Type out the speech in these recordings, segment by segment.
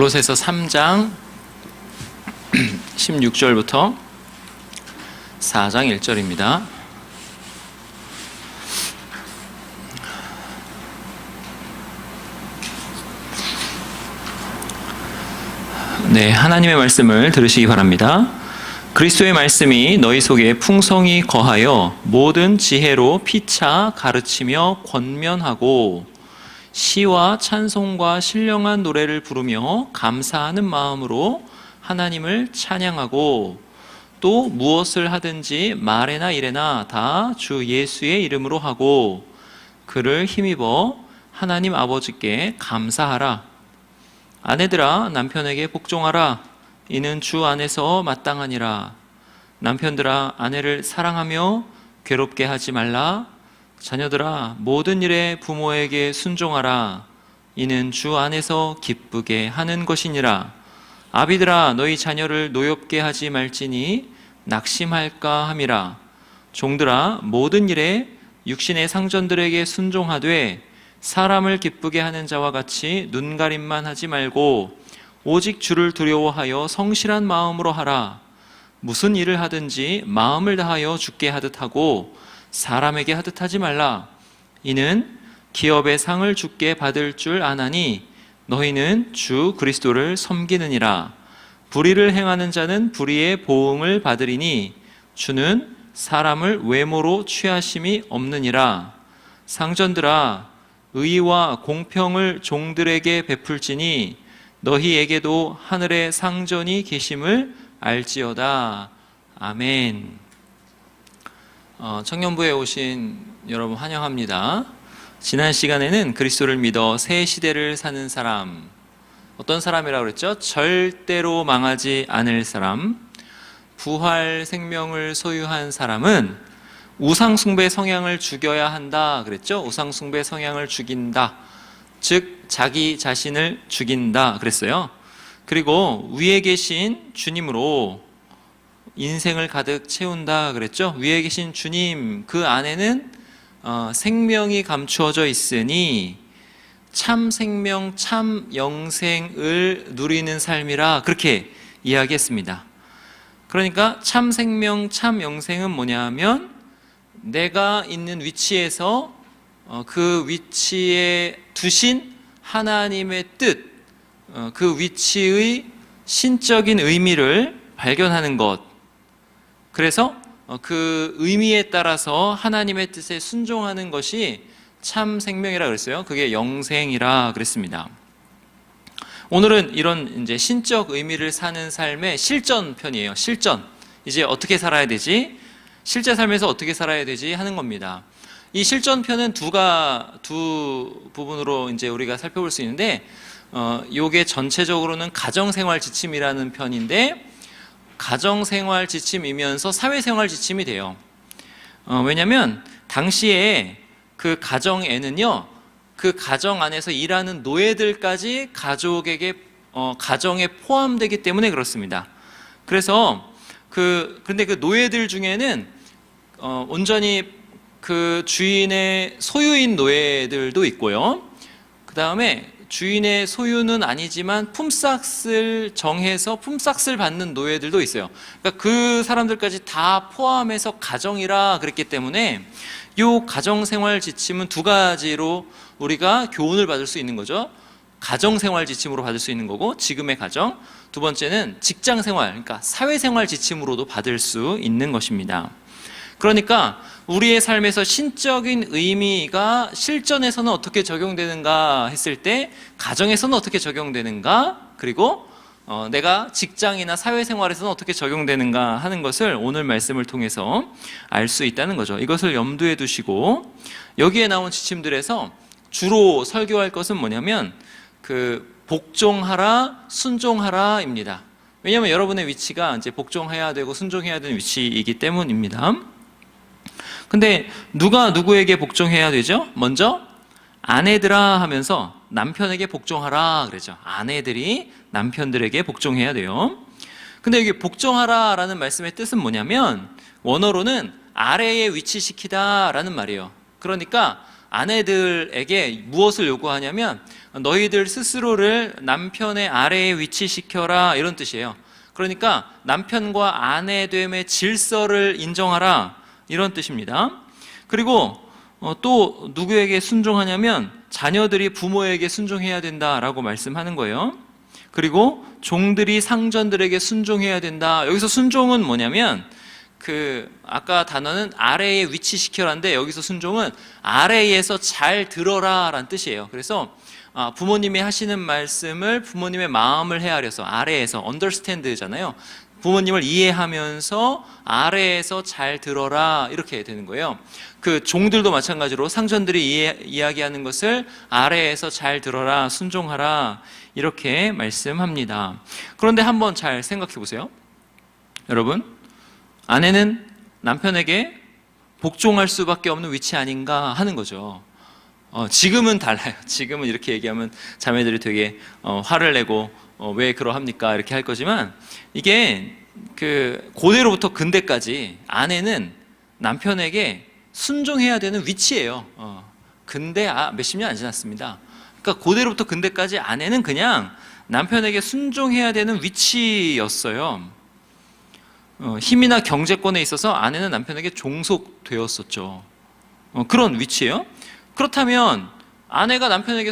골로새서 3장 16절부터 4장 1절입니다. 네, 하나님의 말씀을 들으시기 바랍니다. 그리스도의 말씀이 너희 속에 풍성히 거하여 모든 지혜로 피차 가르치며 권면하고 시와 찬송과 신령한 노래를 부르며 감사하는 마음으로 하나님을 찬양하고 또 무엇을 하든지 말에나 일에나 다 주 예수의 이름으로 하고 그를 힘입어 하나님 아버지께 감사하라. 아내들아 남편에게 복종하라. 이는 주 안에서 마땅하니라. 남편들아 아내를 사랑하며 괴롭게 하지 말라. 자녀들아 모든 일에 부모에게 순종하라. 이는 주 안에서 기쁘게 하는 것이니라. 아비들아 너희 자녀를 노엽게 하지 말지니 낙심할까 함이라. 종들아 모든 일에 육신의 상전들에게 순종하되 사람을 기쁘게 하는 자와 같이 눈가림만 하지 말고 오직 주를 두려워하여 성실한 마음으로 하라. 무슨 일을 하든지 마음을 다하여 주께 하듯 하고 사람에게 하듯 하지 말라. 이는 기업의 상을 주께 받을 줄 아나니 너희는 주 그리스도를 섬기느니라. 불의를 행하는 자는 불의의 보응을 받으리니 주는 사람을 외모로 취하심이 없느니라. 상전들아 의와 공평을 종들에게 베풀지니 너희에게도 하늘에 상전이 계심을 알지어다. 아멘. 청년부에 오신 여러분 환영합니다. 지난 시간에는 그리스도를 믿어 새 시대를 사는 사람, 어떤 사람이라고 그랬죠? 절대로 망하지 않을 사람, 부활 생명을 소유한 사람은 우상숭배 성향을 죽여야 한다 그랬죠? 우상숭배 성향을 죽인다, 즉 자기 자신을 죽인다 그랬어요. 그리고 위에 계신 주님으로 인생을 가득 채운다 그랬죠? 위에 계신 주님, 그 안에는 생명이 감추어져 있으니 참 생명, 참 영생을 누리는 삶이라 그렇게 이야기했습니다. 그러니까 참 생명, 참 영생은 뭐냐 하면 내가 있는 위치에서 그 위치에 두신 하나님의 뜻, 그 위치의 신적인 의미를 발견하는 것, 그래서 그 의미에 따라서 하나님의 뜻에 순종하는 것이 참 생명이라 그랬어요. 그게 영생이라 그랬습니다. 오늘은 이런 이제 신적 의미를 사는 삶의 실전 편이에요. 실전. 이제 어떻게 살아야 되지? 실제 삶에서 어떻게 살아야 되지? 하는 겁니다. 이 실전 편은 두 부분으로 이제 우리가 살펴볼 수 있는데, 요게 전체적으로는 가정생활 지침이라는 편인데, 가정생활 지침이면서 사회생활 지침이 돼요. 왜냐하면 당시에 그 가정에는요, 그 가정 안에서 일하는 노예들까지 가정에 포함되기 때문에 그렇습니다. 그래서 그런데 그 노예들 중에는 온전히 그 주인의 소유인 노예들도 있고요. 그 다음에 주인의 소유는 아니지만 품삯을 정해서 품삯을 받는 노예들도 있어요. 그러니까 그 사람들까지 다 포함해서 가정이라 그랬기 때문에 이 가정생활 지침은 두 가지로 우리가 교훈을 받을 수 있는 거죠. 가정생활 지침으로 받을 수 있는 거고, 지금의 가정. 두 번째는 직장생활, 그러니까 사회생활 지침으로도 받을 수 있는 것입니다. 그러니까 우리의 삶에서 신적인 의미가 실전에서는 어떻게 적용되는가 했을 때 가정에서는 어떻게 적용되는가, 그리고 내가 직장이나 사회생활에서는 어떻게 적용되는가 하는 것을 오늘 말씀을 통해서 알 수 있다는 거죠. 이것을 염두에 두시고 여기에 나온 지침들에서 주로 설교할 것은 뭐냐면 복종하라, 순종하라입니다. 왜냐하면 여러분의 위치가 이제 복종해야 되고 순종해야 되는 위치이기 때문입니다. 근데 누가 누구에게 복종해야 되죠? 먼저 아내들아 하면서 남편에게 복종하라 그러죠. 아내들이 남편들에게 복종해야 돼요. 근데 여기 복종하라 라는 말씀의 뜻은 뭐냐면 원어로는 아래에 위치시키다 라는 말이에요. 그러니까 아내들에게 무엇을 요구하냐면 너희들 스스로를 남편의 아래에 위치시켜라, 이런 뜻이에요. 그러니까 남편과 아내됨의 질서를 인정하라, 이런 뜻입니다. 그리고 또 누구에게 순종하냐면 자녀들이 부모에게 순종해야 된다라고 말씀하는 거예요. 그리고 종들이 상전들에게 순종해야 된다. 여기서 순종은 뭐냐면 아까 단어는 아래에 위치시켜라인데 여기서 순종은 아래에서 잘 들어라 라는 뜻이에요. 그래서 부모님이 하시는 말씀을 부모님의 마음을 헤아려서 아래에서 understand잖아요. 부모님을 이해하면서 아래에서 잘 들어라, 이렇게 되는 거예요. 그 종들도 마찬가지로 상전들이 이야기하는 것을 아래에서 잘 들어라, 순종하라, 이렇게 말씀합니다. 그런데 한번 잘 생각해 보세요. 여러분, 아내는 남편에게 복종할 수밖에 없는 위치 아닌가 하는 거죠. 지금은 달라요. 지금은 이렇게 얘기하면 자매들이 되게 화를 내고 왜 그러합니까? 이렇게 할 거지만, 이게 고대로부터 근대까지 아내는 남편에게 순종해야 되는 위치예요. 근대 몇십 년 안 지났습니다. 그러니까 고대로부터 근대까지 아내는 그냥 남편에게 순종해야 되는 위치였어요. 힘이나 경제권에 있어서 아내는 남편에게 종속되었었죠. 그런 위치예요. 그렇다면 아내가 남편에게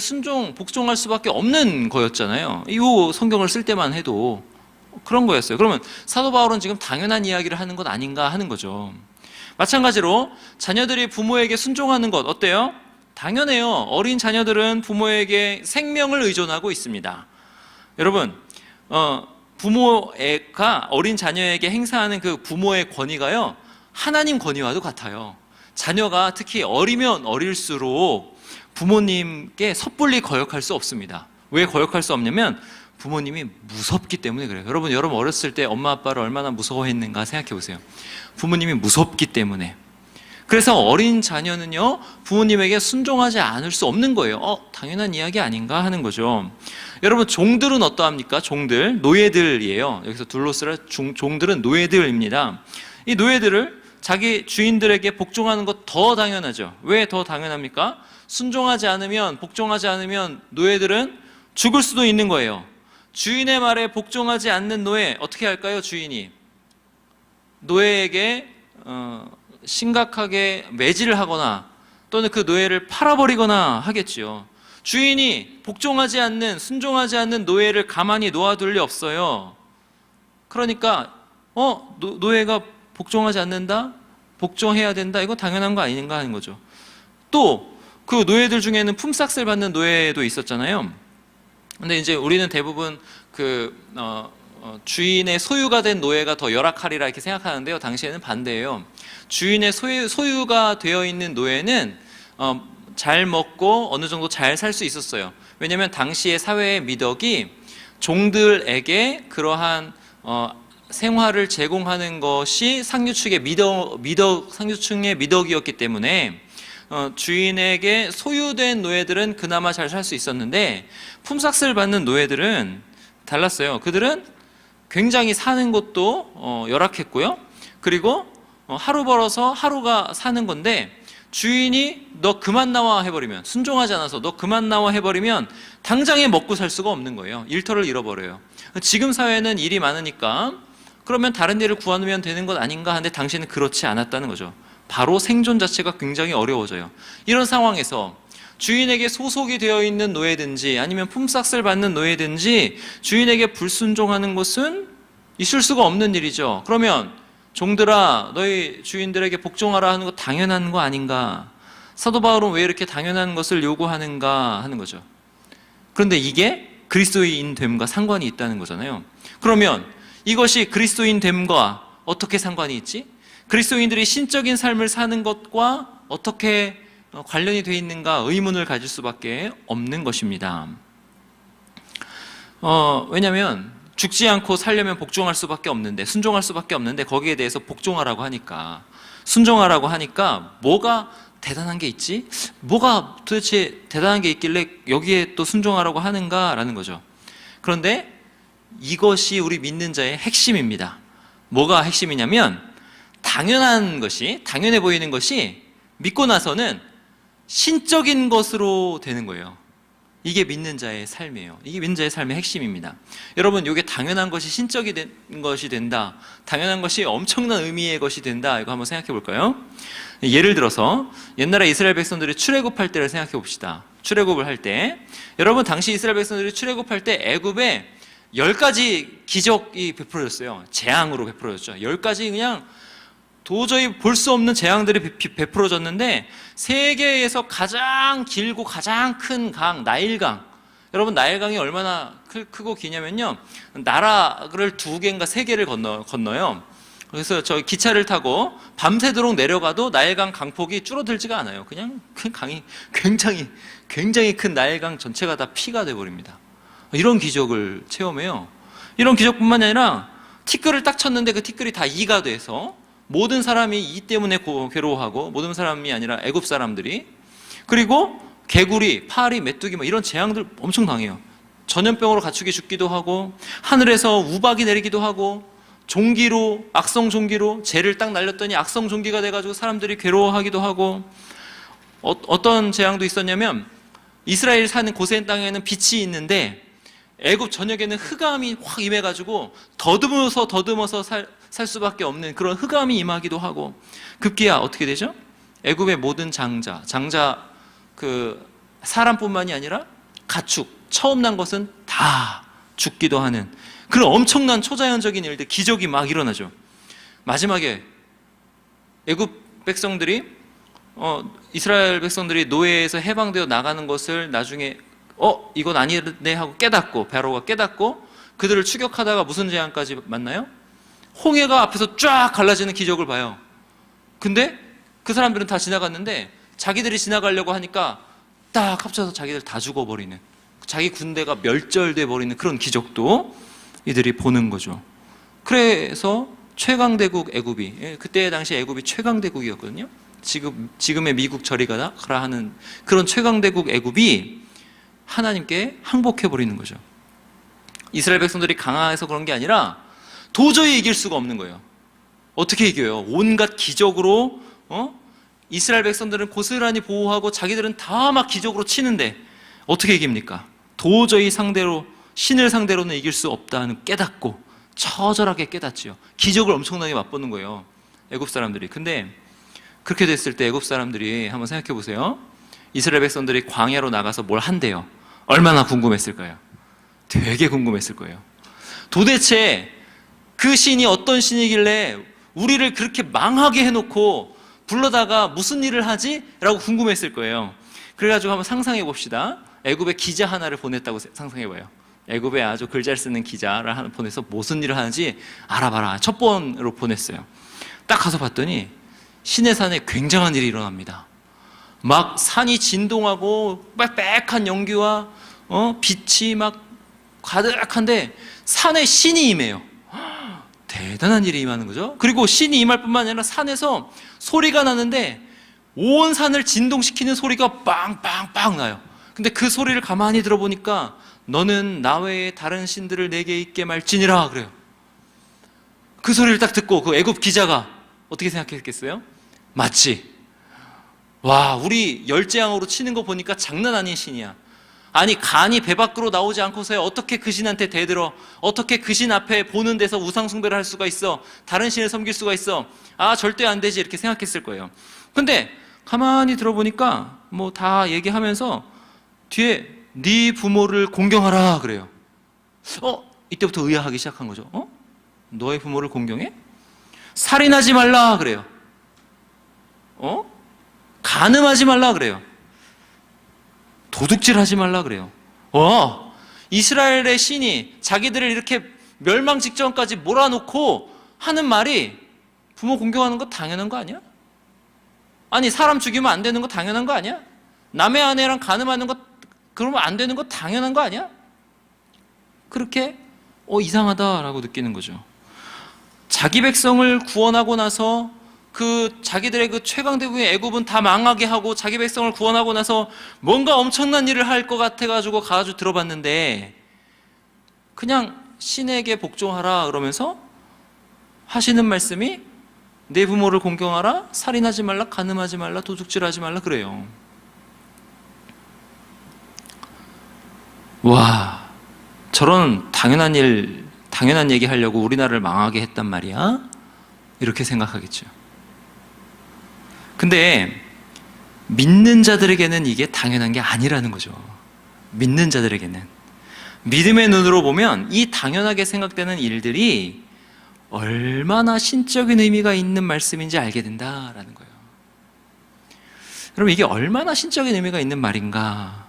복종할 수밖에 없는 거였잖아요. 이 성경을 쓸 때만 해도 그런 거였어요. 그러면 사도 바울은 지금 당연한 이야기를 하는 것 아닌가 하는 거죠. 마찬가지로 자녀들이 부모에게 순종하는 것 어때요? 당연해요. 어린 자녀들은 부모에게 생명을 의존하고 있습니다. 여러분, 부모가 어린 자녀에게 행사하는 그 부모의 권위가요, 하나님 권위와도 같아요. 자녀가 특히 어리면 어릴수록 부모님께 섣불리 거역할 수 없습니다. 왜 거역할 수 없냐면 부모님이 무섭기 때문에 그래요. 여러분 어렸을 때 엄마 아빠를 얼마나 무서워했는가 생각해 보세요. 부모님이 무섭기 때문에. 그래서 어린 자녀는요, 부모님에게 순종하지 않을 수 없는 거예요. 당연한 이야기 아닌가 하는 거죠. 여러분, 종들은 어떠합니까? 종들, 노예들이에요. 여기서 둘로스라 종들은 노예들입니다. 이 노예들을 자기 주인들에게 복종하는 것 더 당연하죠. 왜 더 당연합니까? 순종하지 않으면, 복종하지 않으면 노예들은 죽을 수도 있는 거예요. 주인의 말에 복종하지 않는 노예, 어떻게 할까요? 주인이 노예에게 심각하게 매질을 하거나 또는 그 노예를 팔아버리거나 하겠지요. 주인이 복종하지 않는, 순종하지 않는 노예를 가만히 놓아둘 리 없어요. 그러니까 노예가 복종하지 않는다? 복종해야 된다? 이거 당연한 거 아닌가 하는 거죠. 또 그 노예들 중에는 품삯을 받는 노예도 있었잖아요. 근데 이제 우리는 대부분 주인의 소유가 된 노예가 더 열악하리라 이렇게 생각하는데요. 당시에는 반대예요. 주인의 소유가 되어 있는 노예는 잘 먹고 어느 정도 잘 살 수 있었어요. 왜냐하면 당시의 사회의 미덕이 종들에게 그러한 생활을 제공하는 것이 상류층의 미덕이었기 때문에 주인에게 소유된 노예들은 그나마 잘 살 수 있었는데 품삯을 받는 노예들은 달랐어요. 그들은 굉장히 사는 것도 열악했고요. 그리고 하루 벌어서 하루가 사는 건데 주인이 너 그만 나와 해버리면, 순종하지 않아서 너 그만 나와 해버리면 당장에 먹고 살 수가 없는 거예요. 일터를 잃어버려요. 지금 사회는 일이 많으니까 그러면 다른 일을 구하면 되는 것 아닌가 하는데 당시에는 그렇지 않았다는 거죠. 바로 생존 자체가 굉장히 어려워져요. 이런 상황에서 주인에게 소속이 되어 있는 노예든지 아니면 품삯을 받는 노예든지 주인에게 불순종하는 것은 있을 수가 없는 일이죠. 그러면 종들아 너희 주인들에게 복종하라 하는 거 당연한 거 아닌가? 사도 바울은 왜 이렇게 당연한 것을 요구하는가 하는 거죠. 그런데 이게 그리스도인 됨과 상관이 있다는 거잖아요. 그러면 이것이 그리스도인 됨과 어떻게 상관이 있지? 그리스도인들이 신적인 삶을 사는 것과 어떻게 관련이 되어 있는가 의문을 가질 수밖에 없는 것입니다. 왜냐하면 죽지 않고 살려면 복종할 수밖에 없는데, 순종할 수밖에 없는데 거기에 대해서 복종하라고 하니까, 순종하라고 하니까 뭐가 대단한 게 있지? 뭐가 도대체 대단한 게 있길래 여기에 또 순종하라고 하는가라는 거죠. 그런데 이것이 우리 믿는 자의 핵심입니다. 뭐가 핵심이냐면 당연한 것이, 당연해 보이는 것이 믿고 나서는 신적인 것으로 되는 거예요. 이게 믿는 자의 삶이에요. 이게 믿는 자의 삶의 핵심입니다. 여러분, 이게 당연한 것이 신적이 된 것이 된다, 당연한 것이 엄청난 의미의 것이 된다, 이거 한번 생각해 볼까요? 예를 들어서 옛날에 이스라엘 백성들이 출애굽할 때를 생각해 봅시다. 출애굽을 할 때, 여러분, 당시 이스라엘 백성들이 출애굽할 때 애굽에 10가지 기적이 베풀어졌어요. 재앙으로 베풀어졌죠. 10가지 그냥 도저히 볼 수 없는 재앙들이 베풀어졌는데, 세계에서 가장 길고 가장 큰 강, 나일강. 여러분, 나일강이 얼마나 크고 기냐면요, 나라를 2개인가 3개를 건너요. 그래서 저 기차를 타고 밤새도록 내려가도 나일강 강폭이 줄어들지가 않아요. 그냥 그 강이 굉장히 큰 나일강 전체가 다 피가 돼버립니다. 이런 기적을 체험해요. 이런 기적뿐만 아니라 티끌을 딱 쳤는데 그 티끌이 다 이가 돼서 모든 사람이 이 때문에 괴로워하고, 모든 사람이 아니라 애굽 사람들이, 그리고 개구리, 파리, 메뚜기 이런 재앙들 엄청 당해요. 전염병으로 가축이 죽기도 하고, 하늘에서 우박이 내리기도 하고, 종기로, 악성 종기로 재를 딱 날렸더니 악성 종기가 돼가지고 사람들이 괴로워하기도 하고, 어떤 재앙도 있었냐면, 이스라엘 사는 고센 땅에는 빛이 있는데 애굽 전역에는 흑암이 확 임해가지고 더듬어서 살 수밖에 없는 그런 흑암이 임하기도 하고, 급기야 어떻게 되죠? 애굽의 모든 장자 그 사람뿐만이 아니라 가축, 처음 난 것은 다 죽기도 하는 그런 엄청난 초자연적인 일들, 기적이 막 일어나죠. 마지막에 애굽 백성들이 이스라엘 백성들이 노예에서 해방되어 나가는 것을 나중에 이건 아니네 하고 깨닫고, 바로가 깨닫고 그들을 추격하다가 무슨 재앙까지 만나요? 홍해가 앞에서 쫙 갈라지는 기적을 봐요. 근데 그 사람들은 다 지나갔는데 자기들이 지나가려고 하니까 딱 합쳐서 자기들 다 죽어버리는, 자기 군대가 멸절돼 버리는 그런 기적도 이들이 보는 거죠. 그래서 최강대국 애굽이, 그때 당시 애굽이 최강대국이었거든요. 지금의 미국 저리 가라 하는 그런 최강대국 애굽이 하나님께 항복해버리는 거죠. 이스라엘 백성들이 강해서 그런 게 아니라 도저히 이길 수가 없는 거예요. 어떻게 이겨요? 온갖 기적으로 이스라엘 백성들은 고스란히 보호하고 자기들은 다 막 기적으로 치는데 어떻게 이깁니까? 도저히 신을 상대로는 이길 수 없다는 깨닫고 처절하게 깨닫지요. 기적을 엄청나게 맛보는 거예요, 애굽 사람들이. 근데 그렇게 됐을 때 애굽 사람들이 한번 생각해 보세요. 이스라엘 백성들이 광야로 나가서 뭘 한대요. 얼마나 궁금했을까요? 되게 궁금했을 거예요. 도대체 그 신이 어떤 신이길래 우리를 그렇게 망하게 해놓고 불러다가 무슨 일을 하지? 라고 궁금했을 거예요. 그래가지고 한번 상상해 봅시다. 애굽에 기자 하나를 보냈다고 상상해 봐요. 애굽에 아주 글 잘 쓰는 기자를 하나 보내서 무슨 일을 하는지 알아봐라. 첫 번으로 보냈어요. 딱 가서 봤더니 시내 산에 굉장한 일이 일어납니다. 막 산이 진동하고 빽빽한 연기와 빛이 막 가득한데 산에 신이 임해요. 대단한 일이 임하는 거죠. 그리고 신이 임할 뿐만 아니라 산에서 소리가 나는데 온 산을 진동시키는 소리가 빵빵빵 나요. 근데 그 소리를 가만히 들어보니까 너는 나 외에 다른 신들을 내게 있게 말지니라 그래요. 그 소리를 딱 듣고 그 애굽 기자가 어떻게 생각했겠어요? 맞지? 와, 우리 열재앙으로 치는 거 보니까 장난 아닌 신이야. 아니, 간이 배 밖으로 나오지 않고서야 어떻게 그 신한테 대들어? 어떻게 그 신 앞에 보는 데서 우상 숭배를 할 수가 있어? 다른 신을 섬길 수가 있어? 절대 안 되지, 이렇게 생각했을 거예요. 근데 가만히 들어보니까 뭐 다 얘기하면서 뒤에 네 부모를 공경하라 그래요. 이때부터 의아하기 시작한 거죠. 너의 부모를 공경해? 살인하지 말라 그래요. 간음하지 말라 그래요. 도둑질하지 말라 그래요. 이스라엘의 신이 자기들을 이렇게 멸망 직전까지 몰아놓고 하는 말이 부모 공경하는 거 당연한 거 아니야? 아니, 사람 죽이면 안 되는 거 당연한 거 아니야? 남의 아내랑 간음하는 거 그러면 안 되는 거 당연한 거 아니야? 그렇게 이상하다라고 느끼는 거죠. 자기 백성을 구원하고 나서 자기들의 그 최강대국의 애굽은 다 망하게 하고 자기 백성을 구원하고 나서 뭔가 엄청난 일을 할 것 같아가지고 가가지고 들어봤는데 그냥 신에게 복종하라 그러면서 하시는 말씀이 내 부모를 공경하라, 살인하지 말라, 간음하지 말라, 도둑질하지 말라 그래요. 와, 저런 당연한 얘기 하려고 우리나라를 망하게 했단 말이야? 이렇게 생각하겠죠. 근데 믿는 자들에게는 이게 당연한 게 아니라는 거죠. 믿는 자들에게는. 믿음의 눈으로 보면 이 당연하게 생각되는 일들이 얼마나 신적인 의미가 있는 말씀인지 알게 된다라는 거예요. 여러분, 이게 얼마나 신적인 의미가 있는 말인가?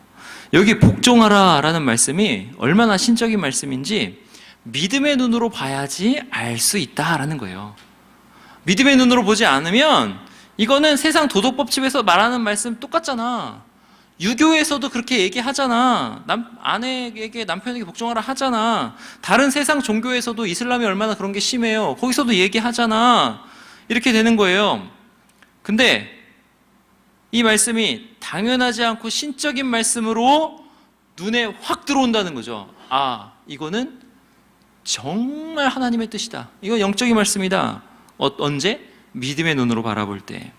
여기 복종하라 라는 말씀이 얼마나 신적인 말씀인지 믿음의 눈으로 봐야지 알 수 있다라는 거예요. 믿음의 눈으로 보지 않으면 이거는 세상 도덕법칙에서 말하는 말씀 똑같잖아. 유교에서도 그렇게 얘기하잖아. 아내에게 남편에게 복종하라 하잖아. 다른 세상 종교에서도 이슬람이 얼마나 그런 게 심해요. 거기서도 얘기하잖아. 이렇게 되는 거예요. 근데 이 말씀이 당연하지 않고 신적인 말씀으로 눈에 확 들어온다는 거죠. 아, 이거는 정말 하나님의 뜻이다. 이거 영적인 말씀이다. 언제? 믿음의 눈으로 바라볼 때.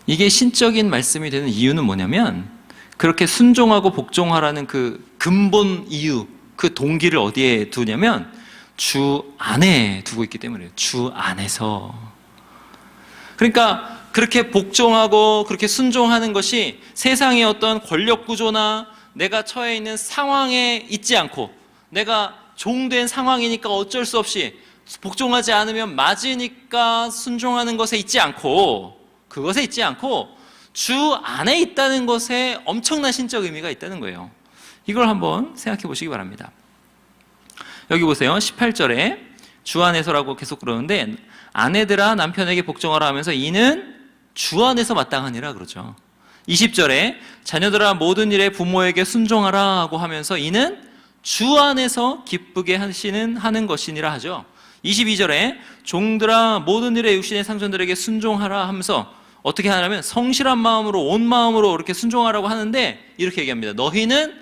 이게 신적인 말씀이 되는 이유는 뭐냐면 그렇게 순종하고 복종하라는 그 근본 이유, 그 동기를 어디에 두냐면 주 안에 두고 있기 때문이에요. 주 안에서. 그러니까 그렇게 복종하고 그렇게 순종하는 것이 세상의 어떤 권력 구조나 내가 처해 있는 상황에 있지 않고 내가 종된 상황이니까 어쩔 수 없이 복종하지 않으면 맞으니까 순종하는 것에 있지 않고 그것에 있지 않고 주 안에 있다는 것에 엄청난 신적 의미가 있다는 거예요. 이걸 한번 생각해 보시기 바랍니다. 여기 보세요. 18절에 주 안에서라고 계속 그러는데 아내들아 남편에게 복종하라 하면서 이는 주 안에서 마땅하니라 그러죠. 20절에 자녀들아 모든 일에 부모에게 순종하라 하고 하면서 이는 주 안에서 기쁘게 하는 것이니라 하죠. 22절에 종들아 모든 일에 육신의 상전들에게 순종하라 하면서 어떻게 하냐면 성실한 마음으로 온 마음으로 이렇게 순종하라고 하는데 이렇게 얘기합니다. 너희는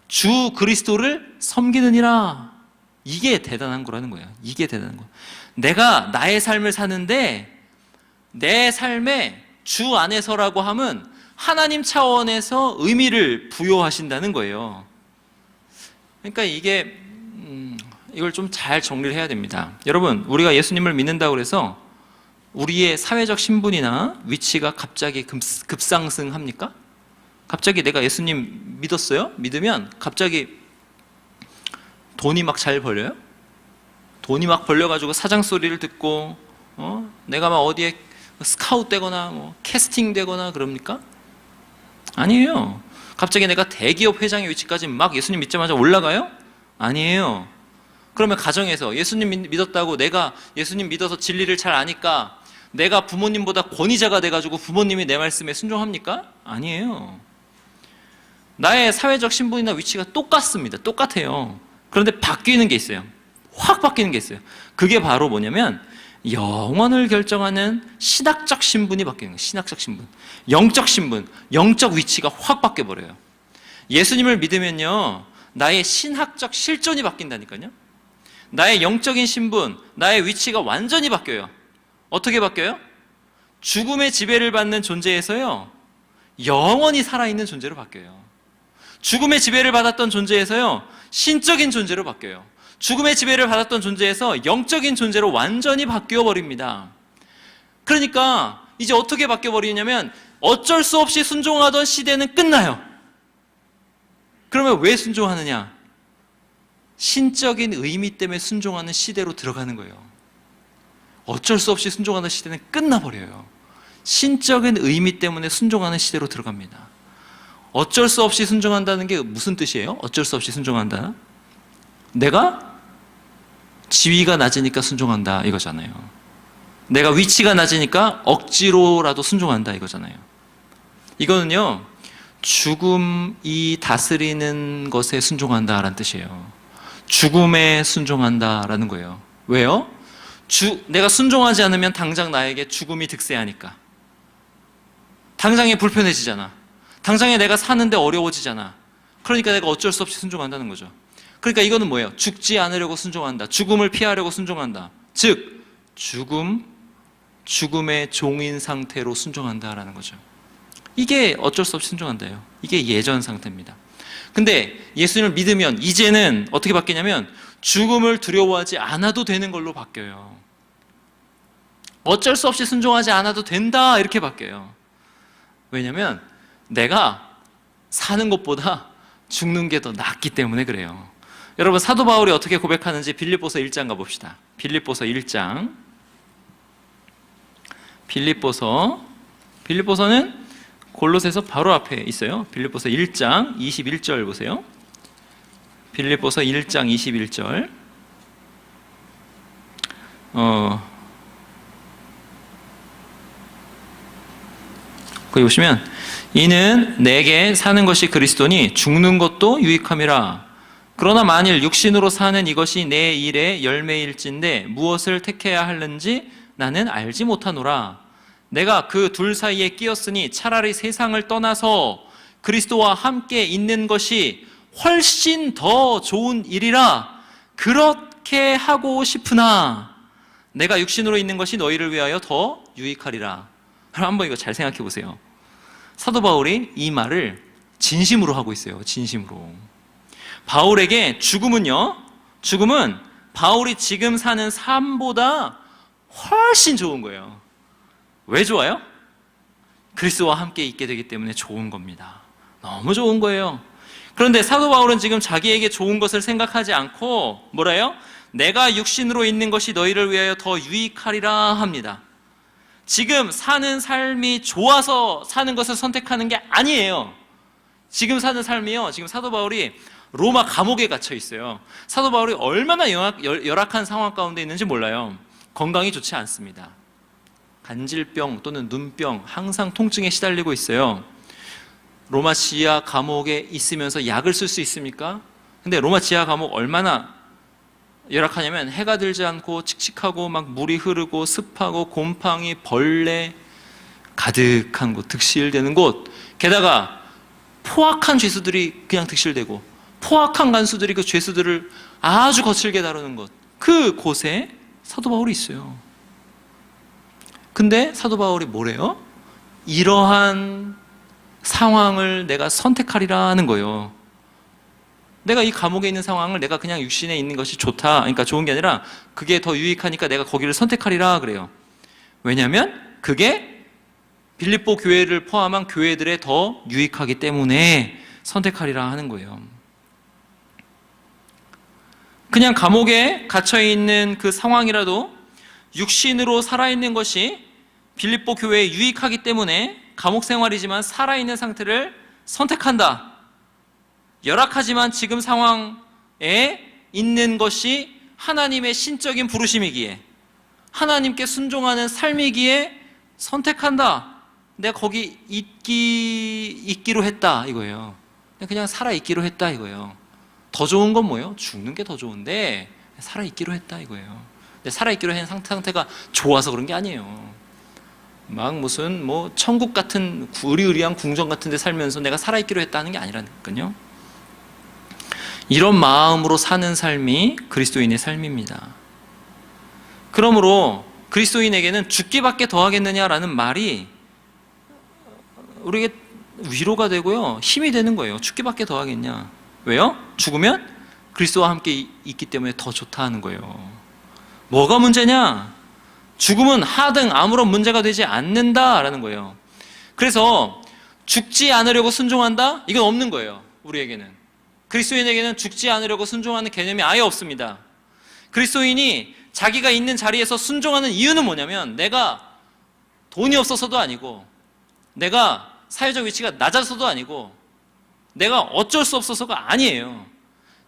주 그리스도를 섬기느니라. 이게 대단한 거라는 거예요. 이게 대단한 거. 내가 나의 삶을 사는데 내 삶에 주 안에서라고 하면 하나님 차원에서 의미를 부여하신다는 거예요. 그러니까 이걸 좀 잘 정리를 해야 됩니다. 여러분, 우리가 예수님을 믿는다고 해서 우리의 사회적 신분이나 위치가 갑자기 급상승합니까? 갑자기 내가 예수님 믿었어요? 믿으면 갑자기 돈이 막 잘 벌려요? 돈이 막 벌려가지고 사장 소리를 듣고 내가 막 어디에 스카우트 되거나 캐스팅 되거나 그럽니까? 아니에요. 갑자기 내가 대기업 회장의 위치까지 막 예수님 믿자마자 올라가요? 아니에요. 그러면 가정에서 예수님 믿었다고 내가 예수님 믿어서 진리를 잘 아니까 내가 부모님보다 권위자가 돼가지고 부모님이 내 말씀에 순종합니까? 아니에요. 나의 사회적 신분이나 위치가 똑같습니다. 똑같아요. 그런데 바뀌는 게 있어요. 확 바뀌는 게 있어요. 그게 바로 뭐냐면 영원을 결정하는 신학적 신분이 바뀌는 거예요. 신학적 신분. 영적 신분, 영적 위치가 확 바뀌어버려요. 예수님을 믿으면요, 나의 신학적 실존이 바뀐다니까요. 나의 영적인 신분, 나의 위치가 완전히 바뀌어요. 어떻게 바뀌어요? 죽음의 지배를 받는 존재에서요, 영원히 살아있는 존재로 바뀌어요. 죽음의 지배를 받았던 존재에서요, 신적인 존재로 바뀌어요. 죽음의 지배를 받았던 존재에서 영적인 존재로 완전히 바뀌어 버립니다. 그러니까 이제 어떻게 바뀌어 버리냐면 어쩔 수 없이 순종하던 시대는 끝나요. 그러면 왜 순종하느냐? 신적인 의미 때문에 순종하는 시대로 들어가는 거예요. 어쩔 수 없이 순종하는 시대는 끝나버려요. 신적인 의미 때문에 순종하는 시대로 들어갑니다. 어쩔 수 없이 순종한다는 게 무슨 뜻이에요? 어쩔 수 없이 순종한다? 내가 지위가 낮으니까 순종한다 이거잖아요. 내가 위치가 낮으니까 억지로라도 순종한다 이거잖아요. 이거는요, 죽음이 다스리는 것에 순종한다라는 뜻이에요. 죽음에 순종한다라는 거예요. 왜요? 내가 순종하지 않으면 당장 나에게 죽음이 득세하니까. 당장에 불편해지잖아. 당장에 내가 사는데 어려워지잖아. 그러니까 내가 어쩔 수 없이 순종한다는 거죠. 그러니까 이거는 뭐예요? 죽지 않으려고 순종한다. 죽음을 피하려고 순종한다. 즉, 죽음의 종인 상태로 순종한다라는 거죠. 이게 어쩔 수 없이 순종한다예요. 이게 예전 상태입니다. 근데 예수님을 믿으면 이제는 어떻게 바뀌냐면 죽음을 두려워하지 않아도 되는 걸로 바뀌어요. 어쩔 수 없이 순종하지 않아도 된다, 이렇게 바뀌어요. 왜냐면 내가 사는 것보다 죽는 게 더 낫기 때문에 그래요. 여러분, 사도 바울이 어떻게 고백하는지 빌립보서 1장 가봅시다. 빌립보서 1장. 빌립보서는 골로새서 바로 앞에 있어요. 빌립보서 1장 21절 보세요. 빌립보서 1장 21절. 거기 보시면 이는 내게 사는 것이 그리스도니 죽는 것도 유익함이라. 그러나 만일 육신으로 사는 이것이 내 일의 열매일진데 무엇을 택해야 하는지 나는 알지 못하노라. 내가 그 둘 사이에 끼었으니 차라리 세상을 떠나서 그리스도와 함께 있는 것이 훨씬 더 좋은 일이라. 그렇게 하고 싶으나 내가 육신으로 있는 것이 너희를 위하여 더 유익하리라. 그럼 한번 이거 잘 생각해 보세요. 사도 바울이 이 말을 진심으로 하고 있어요. 진심으로. 바울에게 죽음은 바울이 지금 사는 삶보다 훨씬 좋은 거예요. 왜 좋아요? 그리스도와 함께 있게 되기 때문에 좋은 겁니다. 너무 좋은 거예요. 그런데 사도 바울은 지금 자기에게 좋은 것을 생각하지 않고 뭐라요? 내가 육신으로 있는 것이 너희를 위하여 더 유익하리라 합니다. 지금 사는 삶이 좋아서 사는 것을 선택하는 게 아니에요. 지금 사는 삶이요, 지금 사도 바울이 로마 감옥에 갇혀 있어요. 사도 바울이 얼마나 열악한 상황 가운데 있는지 몰라요. 건강이 좋지 않습니다. 간질병 또는 눈병, 항상 통증에 시달리고 있어요. 로마 지하 감옥에 있으면서 약을 쓸 수 있습니까? 근데 로마 지하 감옥 얼마나 열악하냐면 해가 들지 않고 칙칙하고 막 물이 흐르고 습하고 곰팡이, 벌레 가득한 곳, 득실되는 곳, 게다가 포악한 죄수들이 그냥 득실되고 포악한 간수들이 그 죄수들을 아주 거칠게 다루는 것, 그 곳에 사도 바울이 있어요. 근데 사도 바울이 뭐래요? 이러한 상황을 내가 선택하리라 하는 거예요. 내가 이 감옥에 있는 상황을 내가 그냥 육신에 있는 것이 좋다, 그러니까 좋은 게 아니라 그게 더 유익하니까 내가 거기를 선택하리라 그래요. 왜냐하면 그게 빌립보 교회를 포함한 교회들에 더 유익하기 때문에 선택하리라 하는 거예요. 그냥 감옥에 갇혀있는 그 상황이라도 육신으로 살아있는 것이 빌립보 교회에 유익하기 때문에 감옥 생활이지만 살아있는 상태를 선택한다. 열악하지만 지금 상황에 있는 것이 하나님의 신적인 부르심이기에, 하나님께 순종하는 삶이기에 선택한다. 내가 거기 있기로 했다 이거예요. 그냥 살아있기로 했다 이거예요. 더 좋은 건 뭐예요? 죽는 게 더 좋은데 살아있기로 했다 이거예요. 근데 살아있기로 한 상태가 좋아서 그런 게 아니에요. 막 무슨 뭐 천국 같은 의리의리한 궁전 같은 데 살면서 내가 살아있기로 했다는 게 아니라니까요. 이런 마음으로 사는 삶이 그리스도인의 삶입니다. 그러므로 그리스도인에게는 죽기밖에 더하겠느냐라는 말이 우리에게 위로가 되고요, 힘이 되는 거예요. 죽기밖에 더하겠냐. 왜요? 죽으면 그리스도와 함께 있기 때문에 더 좋다 하는 거예요. 뭐가 문제냐? 죽음은 하등 아무런 문제가 되지 않는다라는 거예요. 그래서 죽지 않으려고 순종한다? 이건 없는 거예요. 우리에게는. 그리스도인에게는 죽지 않으려고 순종하는 개념이 아예 없습니다. 그리스도인이 자기가 있는 자리에서 순종하는 이유는 뭐냐면 내가 돈이 없어서도 아니고 내가 사회적 위치가 낮아서도 아니고 내가 어쩔 수 없어서가 아니에요.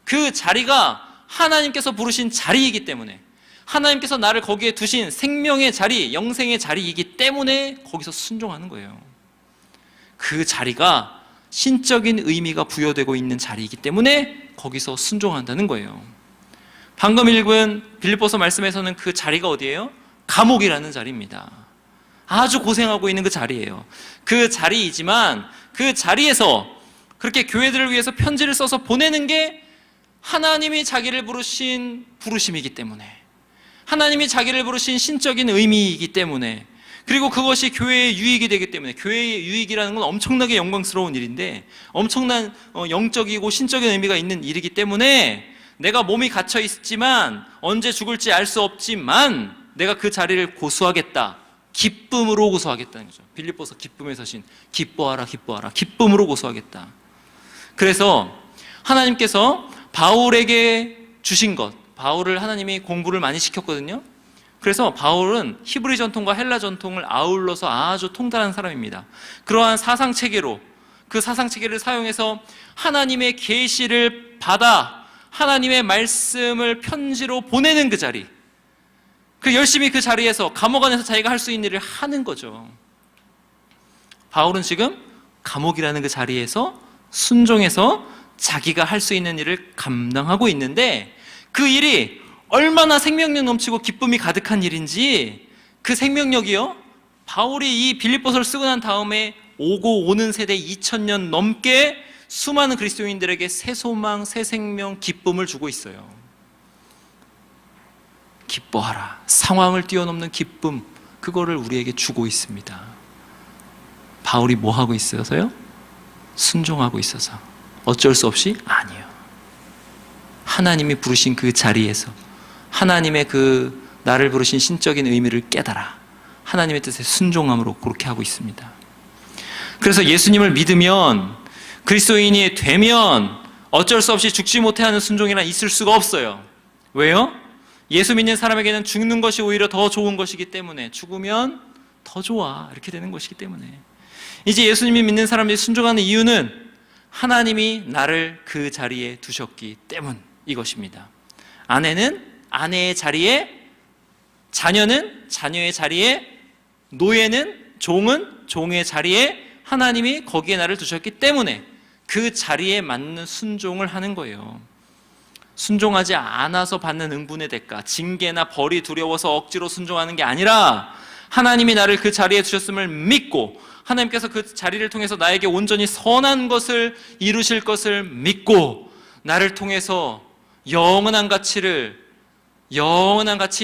그 자리가 하나님께서 부르신 자리이기 때문에, 하나님께서 나를 거기에 두신 생명의 자리, 영생의 자리이기 때문에 거기서 순종하는 거예요. 그 자리가 신적인 의미가 부여되고 있는 자리이기 때문에 거기서 순종한다는 거예요. 방금 읽은 빌립보서 말씀에서는 그 자리가 어디예요? 감옥이라는 자리입니다. 아주 고생하고 있는 그 자리예요. 그 자리이지만 그 자리에서 그렇게 교회들을 위해서 편지를 써서 보내는 게 하나님이 자기를 부르신 부르심이기 때문에, 하나님이 자기를 부르신 신적인 의미이기 때문에, 그리고 그것이 교회의 유익이 되기 때문에, 교회의 유익이라는 건 엄청나게 영광스러운 일인데 엄청난 영적이고 신적인 의미가 있는 일이기 때문에 내가 몸이 갇혀 있지만 언제 죽을지 알 수 없지만 내가 그 자리를 고수하겠다, 기쁨으로 고수하겠다는 거죠. 빌립보서 기쁨의 서신, 기뻐하라 기뻐하라, 기쁨으로 고수하겠다. 그래서 하나님께서 바울에게 주신 것, 바울을 하나님이 공부를 많이 시켰거든요. 그래서 바울은 히브리 전통과 헬라 전통을 아울러서 아주 통달한 사람입니다. 그러한 사상체계로, 그 사상체계를 사용해서 하나님의 계시를 받아 하나님의 말씀을 편지로 보내는 그 자리, 그 열심히 그 자리에서 감옥 안에서 자기가 할 수 있는 일을 하는 거죠. 바울은 지금 감옥이라는 그 자리에서 순종해서 자기가 할 수 있는 일을 감당하고 있는데, 그 일이 얼마나 생명력 넘치고 기쁨이 가득한 일인지, 그 생명력이요, 바울이 이 빌립보서를 쓰고 난 다음에 오고 오는 세대 2000년 넘게 수많은 그리스도인들에게 새 소망, 새 생명, 기쁨을 주고 있어요. 기뻐하라, 상황을 뛰어넘는 기쁨, 그거를 우리에게 주고 있습니다. 바울이 뭐 하고 있어서요? 순종하고 있어서. 어쩔 수 없이? 아니에요. 하나님이 부르신 그 자리에서 하나님의 그 나를 부르신 신적인 의미를 깨달아 하나님의 뜻에 순종함으로 그렇게 하고 있습니다. 그래서 예수님을 믿으면, 그리스도인이 되면 어쩔 수 없이 죽지 못해 하는 순종이란 있을 수가 없어요. 왜요? 예수 믿는 사람에게는 죽는 것이 오히려 더 좋은 것이기 때문에, 죽으면 더 좋아, 이렇게 되는 것이기 때문에. 이제 예수님이 믿는 사람들이 순종하는 이유는 하나님이 나를 그 자리에 두셨기 때문 이것입니다. 아내는 아내의 자리에, 자녀는 자녀의 자리에, 노예는, 종은 종의 자리에 하나님이 거기에 나를 두셨기 때문에 그 자리에 맞는 순종을 하는 거예요. 순종하지 않아서 받는 응분의 대가, 징계나 벌이 두려워서 억지로 순종하는 게 아니라 하나님이 나를 그 자리에 두셨음을 믿고, 하나님께서 그 자리를 통해서 나에게 온전히 선한 것을 이루실 것을 믿고, 나를 통해서 영원한 가치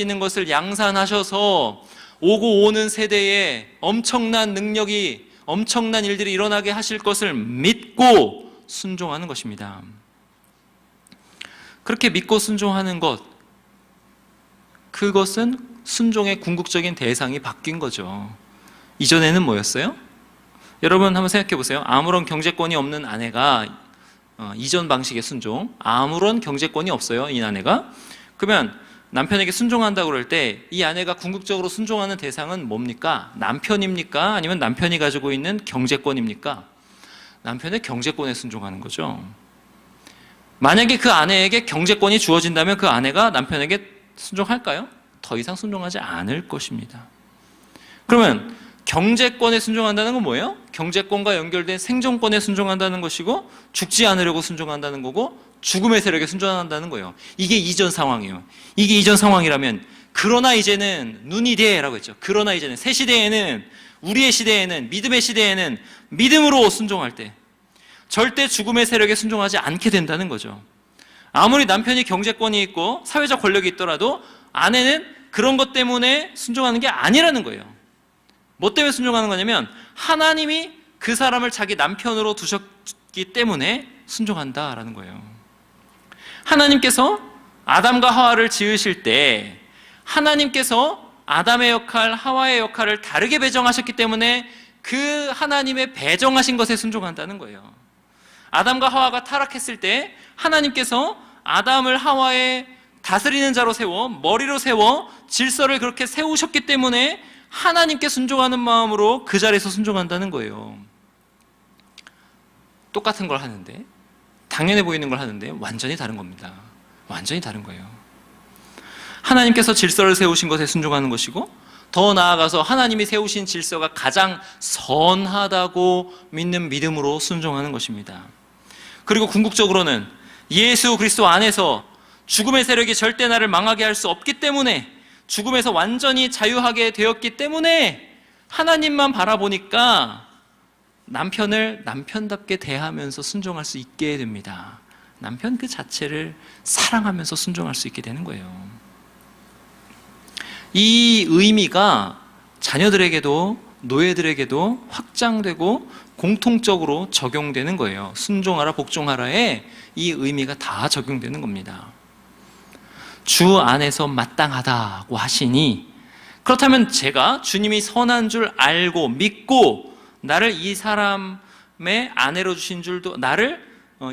있는 것을 양산하셔서 오고 오는 세대에 엄청난 능력이, 엄청난 일들이 일어나게 하실 것을 믿고 순종하는 것입니다. 그렇게 믿고 순종하는 것, 그것은 순종의 궁극적인 대상이 바뀐 거죠. 이전에는 뭐였어요? 여러분 한번 생각해 보세요. 아무런 경제권이 없는 아내가, 이전 방식의 순종, 아무런 경제권이 없어요, 이 아내가. 그러면 남편에게 순종한다고 그럴 때 이 아내가 궁극적으로 순종하는 대상은 뭡니까? 남편입니까? 아니면 남편이 가지고 있는 경제권입니까? 남편의 경제권에 순종하는 거죠. 만약에 그 아내에게 경제권이 주어진다면 그 아내가 남편에게 순종할까요? 더 이상 순종하지 않을 것입니다. 그러면 경제권에 순종한다는 건 뭐예요? 경제권과 연결된 생존권에 순종한다는 것이고, 죽지 않으려고 순종한다는 거고, 죽음의 세력에 순종한다는 거예요. 이게 이전 상황이에요. 이게 이전 상황이라면, 그러나 이제는 눈이 돼라고 했죠. 그러나 이제는, 새 시대에는, 우리의 시대에는, 믿음의 시대에는 믿음으로 순종할 때 절대 죽음의 세력에 순종하지 않게 된다는 거죠. 아무리 남편이 경제권이 있고 사회적 권력이 있더라도 아내는 그런 것 때문에 순종하는 게 아니라는 거예요. 뭐 때문에 순종하는 거냐면 하나님이 그 사람을 자기 남편으로 두셨기 때문에 순종한다라는 거예요. 하나님께서 아담과 하와를 지으실 때 하나님께서 아담의 역할, 하와의 역할을 다르게 배정하셨기 때문에 그 하나님의 배정하신 것에 순종한다는 거예요. 아담과 하와가 타락했을 때 하나님께서 아담을 하와의 다스리는 자로 세워, 머리로 세워 질서를 그렇게 세우셨기 때문에 하나님께 순종하는 마음으로 그 자리에서 순종한다는 거예요. 똑같은 걸 하는데, 당연해 보이는 걸 하는데 완전히 다른 겁니다. 완전히 다른 거예요. 하나님께서 질서를 세우신 것에 순종하는 것이고, 더 나아가서 하나님이 세우신 질서가 가장 선하다고 믿는 믿음으로 순종하는 것입니다. 그리고 궁극적으로는 예수 그리스도 안에서 죽음의 세력이 절대 나를 망하게 할 수 없기 때문에, 죽음에서 완전히 자유하게 되었기 때문에 하나님만 바라보니까 남편을 남편답게 대하면서 순종할 수 있게 됩니다. 남편 그 자체를 사랑하면서 순종할 수 있게 되는 거예요. 이 의미가 자녀들에게도 노예들에게도 확장되고 공통적으로 적용되는 거예요. 순종하라 복종하라에 이 의미가 다 적용되는 겁니다. 주 안에서 마땅하다고 하시니, 그렇다면 제가 주님이 선한 줄 알고 믿고 나를 이 사람의 아내로 주신 줄도, 나를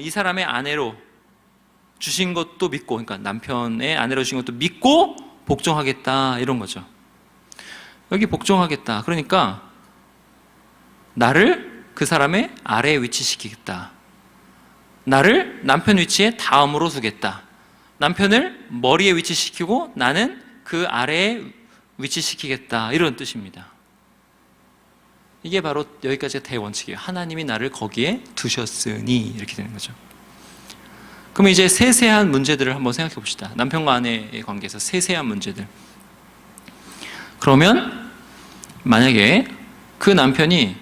이 사람의 아내로 주신 것도 믿고, 그러니까 남편의 아내로 주신 것도 믿고 복종하겠다, 이런 거죠. 여기 복종하겠다, 그러니까 나를 그 사람의 아래에 위치시키겠다, 나를 남편 위치에 다음으로 두겠다, 남편을 머리에 위치시키고 나는 그 아래에 위치시키겠다, 이런 뜻입니다. 이게 바로 여기까지가 대원칙이에요. 하나님이 나를 거기에 두셨으니, 이렇게 되는 거죠. 그럼 이제 세세한 문제들을 한번 생각해 봅시다. 남편과 아내의 관계에서 세세한 문제들. 그러면 만약에 그 남편이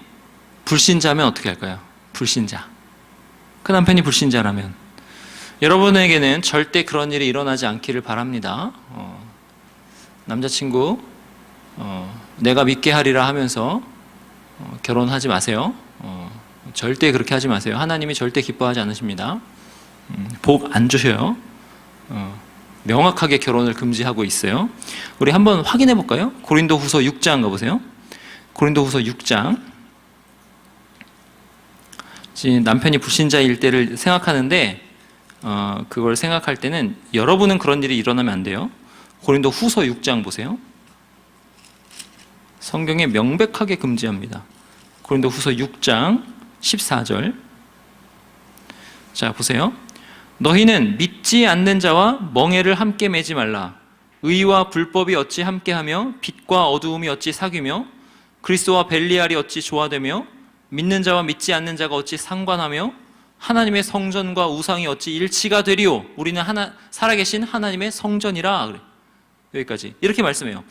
불신자면 어떻게 할까요? 불신자. 그 남편이 불신자라면 여러분에게는 절대 그런 일이 일어나지 않기를 바랍니다. 남자친구 내가 믿게 하리라 하면서 결혼하지 마세요. 절대 그렇게 하지 마세요. 하나님이 절대 기뻐하지 않으십니다. 복 안 주셔요. 명확하게 결혼을 금지하고 있어요. 우리 한번 확인해 볼까요? 고린도후서 6장 가보세요. 고린도후서 6장. 지금 남편이 불신자일 때를 생각하는데 그걸 생각할 때는 여러분은 그런 일이 일어나면 안 돼요. 고린도후서 6장 보세요. 성경에 명백하게 금지합니다. 고린도후서 6장 14절. 자, 보세요. 너희는 믿지 않는 자와 멍에를 함께 매지 말라. 의와 불법이 어찌 함께하며 빛과 어두움이 어찌 사귀며 그리스도와 벨리알이 어찌 조화되며 믿는 자와 믿지 않는 자가 어찌 상관하며 하나님의 성전과 우상이 어찌 일치가 되리오. 우리는 살아계신 하나님의 성전이라. 그래. 여기까지 이렇게 말씀해요.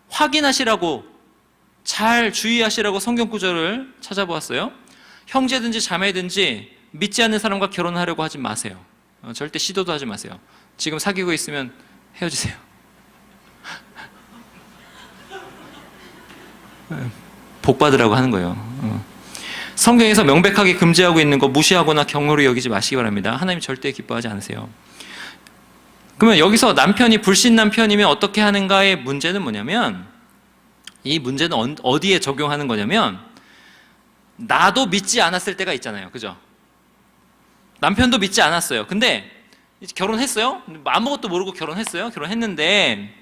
확인하시라고, 잘 주의하시라고 성경 구절을 찾아보았어요. 형제든지 자매든지 믿지 않는 사람과 결혼하려고 하지 마세요. 절대 시도도 하지 마세요. 지금 사귀고 있으면 헤어지세요. 복 받으라고 하는 거예요. 성경에서 명백하게 금지하고 있는 거 무시하거나 경솔히 여기지 마시기 바랍니다. 하나님 절대 기뻐하지 않으세요. 그러면 여기서 남편이 불신 남편이면 어떻게 하는가의 문제는 뭐냐면, 이 문제는 어디에 적용하는 거냐면, 나도 믿지 않았을 때가 있잖아요. 그죠? 남편도 믿지 않았어요. 근데 이제 결혼했어요. 아무것도 모르고 결혼했어요. 결혼했는데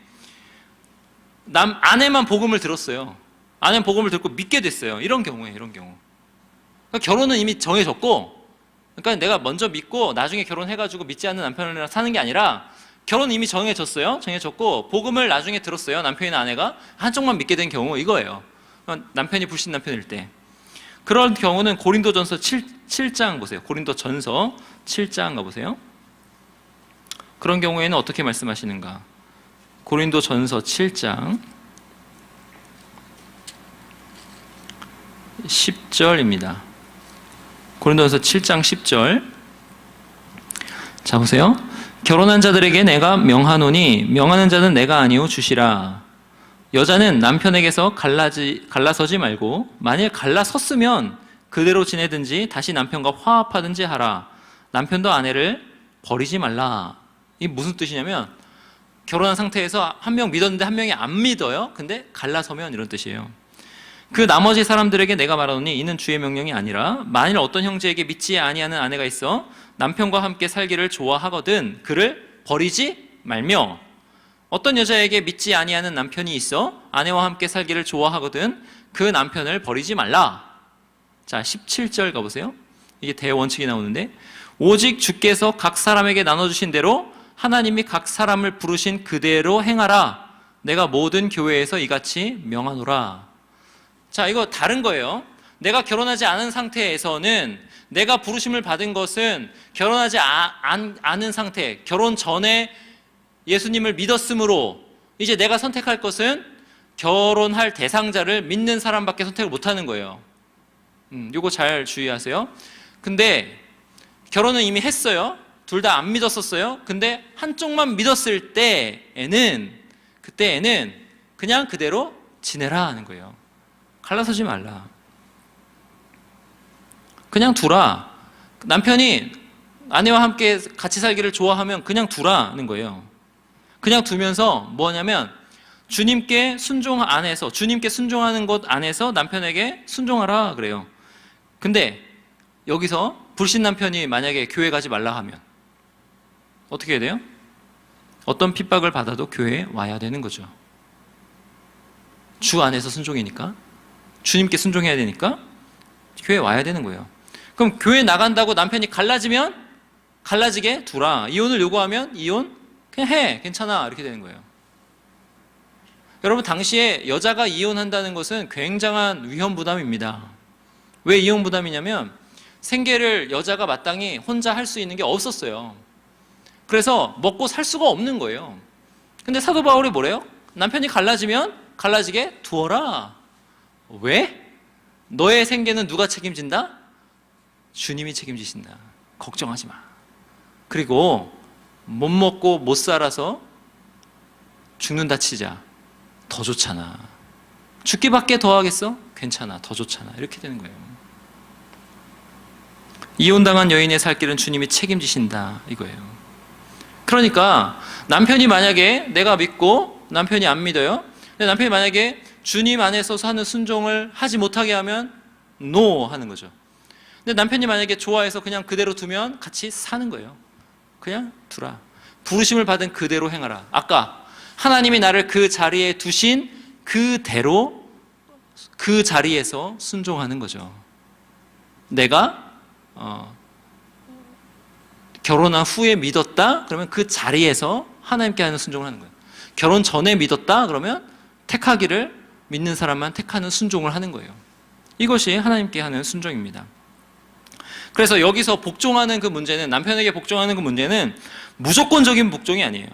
아내만 복음을 들었어요. 아내만 복음을 듣고 믿게 됐어요. 이런 경우에, 이런 경우. 그러니까 결혼은 이미 정해졌고, 그러니까 내가 먼저 믿고 나중에 결혼해가지고 믿지 않는 남편이랑 사는 게 아니라, 결혼은 이미 정해졌어요. 정해졌고 복음을 나중에 들었어요. 남편이나 아내가 한쪽만 믿게 된 경우, 이거예요. 남편이 불신 남편일 때. 그런 경우는 고린도전서 7장 보세요. 고린도전서 7장 가보세요. 그런 경우에는 어떻게 말씀하시는가? 고린도전서 7장 10절입니다. 고린도전서 7장 10절. 자, 보세요. 결혼한 자들에게 내가 명하노니 명하는 자는 내가 아니오 주시라. 여자는 남편에게서 갈라서지 말고, 만일 갈라섰으면 그대로 지내든지 다시 남편과 화합하든지 하라. 남편도 아내를 버리지 말라. 이게 무슨 뜻이냐면, 결혼한 상태에서 한 명 믿었는데 한 명이 안 믿어요. 근데 갈라서면, 이런 뜻이에요. 그 나머지 사람들에게 내가 말하노니 이는 주의 명령이 아니라, 만일 어떤 형제에게 믿지 아니하는 아내가 있어 남편과 함께 살기를 좋아하거든 그를 버리지 말며, 어떤 여자에게 믿지 아니하는 남편이 있어 아내와 함께 살기를 좋아하거든 그 남편을 버리지 말라. 자, 17절 가보세요. 이게 대원칙이 나오는데, 오직 주께서 각 사람에게 나눠주신 대로 하나님이 각 사람을 부르신 그대로 행하라. 내가 모든 교회에서 이같이 명하노라. 자, 이거 다른 거예요. 내가 결혼하지 않은 상태에서는, 내가 부르심을 받은 것은 결혼하지 않은 상태, 결혼 전에 예수님을 믿었으므로 이제 내가 선택할 것은 결혼할 대상자를 믿는 사람밖에 선택을 못하는 거예요. 요거 잘 주의하세요. 근데 결혼은 이미 했어요. 둘 다 안 믿었었어요. 근데 한쪽만 믿었을 그때에는 그냥 그대로 지내라 하는 거예요. 갈라서지 말라. 그냥 두라. 남편이 아내와 함께 같이 살기를 좋아하면 그냥 두라는 거예요. 그냥 두면서 뭐냐면 주님께 순종 안에서, 주님께 순종하는 것 안에서 남편에게 순종하라 그래요. 근데 여기서 불신 남편이 만약에 교회 가지 말라 하면 어떻게 해야 돼요? 어떤 핍박을 받아도 교회에 와야 되는 거죠. 주 안에서 순종이니까, 주님께 순종해야 되니까 교회에 와야 되는 거예요. 그럼 교회 나간다고 남편이 갈라지면 갈라지게 두라. 이혼을 요구하면 이혼 그냥 해, 괜찮아, 이렇게 되는 거예요. 여러분, 당시에 여자가 이혼한다는 것은 굉장한 위험 부담입니다. 왜 이혼 부담이냐면 생계를 여자가 마땅히 혼자 할 수 있는 게 없었어요. 그래서 먹고 살 수가 없는 거예요. 근데 사도 바울이 뭐래요? 남편이 갈라지면 갈라지게 두어라. 왜? 너의 생계는 누가 책임진다? 주님이 책임지신다. 걱정하지 마. 그리고 못 먹고 못 살아서 죽는다 치자. 더 좋잖아. 죽기밖에 더 하겠어? 괜찮아. 더 좋잖아. 이렇게 되는 거예요. 이혼당한 여인의 살 길은 주님이 책임지신다 이거예요. 그러니까 남편이 만약에 내가 믿고 남편이 안 믿어요. 근데 남편이 만약에 주님 안에서 하는 순종을 하지 못하게 하면 NO 하는 거죠. 근데 남편이 만약에 좋아해서 그냥 그대로 두면 같이 사는 거예요. 그냥 두라. 부르심을 받은 그대로 행하라. 아까 하나님이 나를 그 자리에 두신 그대로 그 자리에서 순종하는 거죠. 내가 결혼한 후에 믿었다? 그러면 그 자리에서 하나님께 하는 순종을 하는 거예요. 결혼 전에 믿었다? 그러면 택하기를 믿는 사람만 택하는 순종을 하는 거예요. 이것이 하나님께 하는 순종입니다. 그래서 여기서 복종하는 그 문제는, 남편에게 복종하는 그 문제는 무조건적인 복종이 아니에요.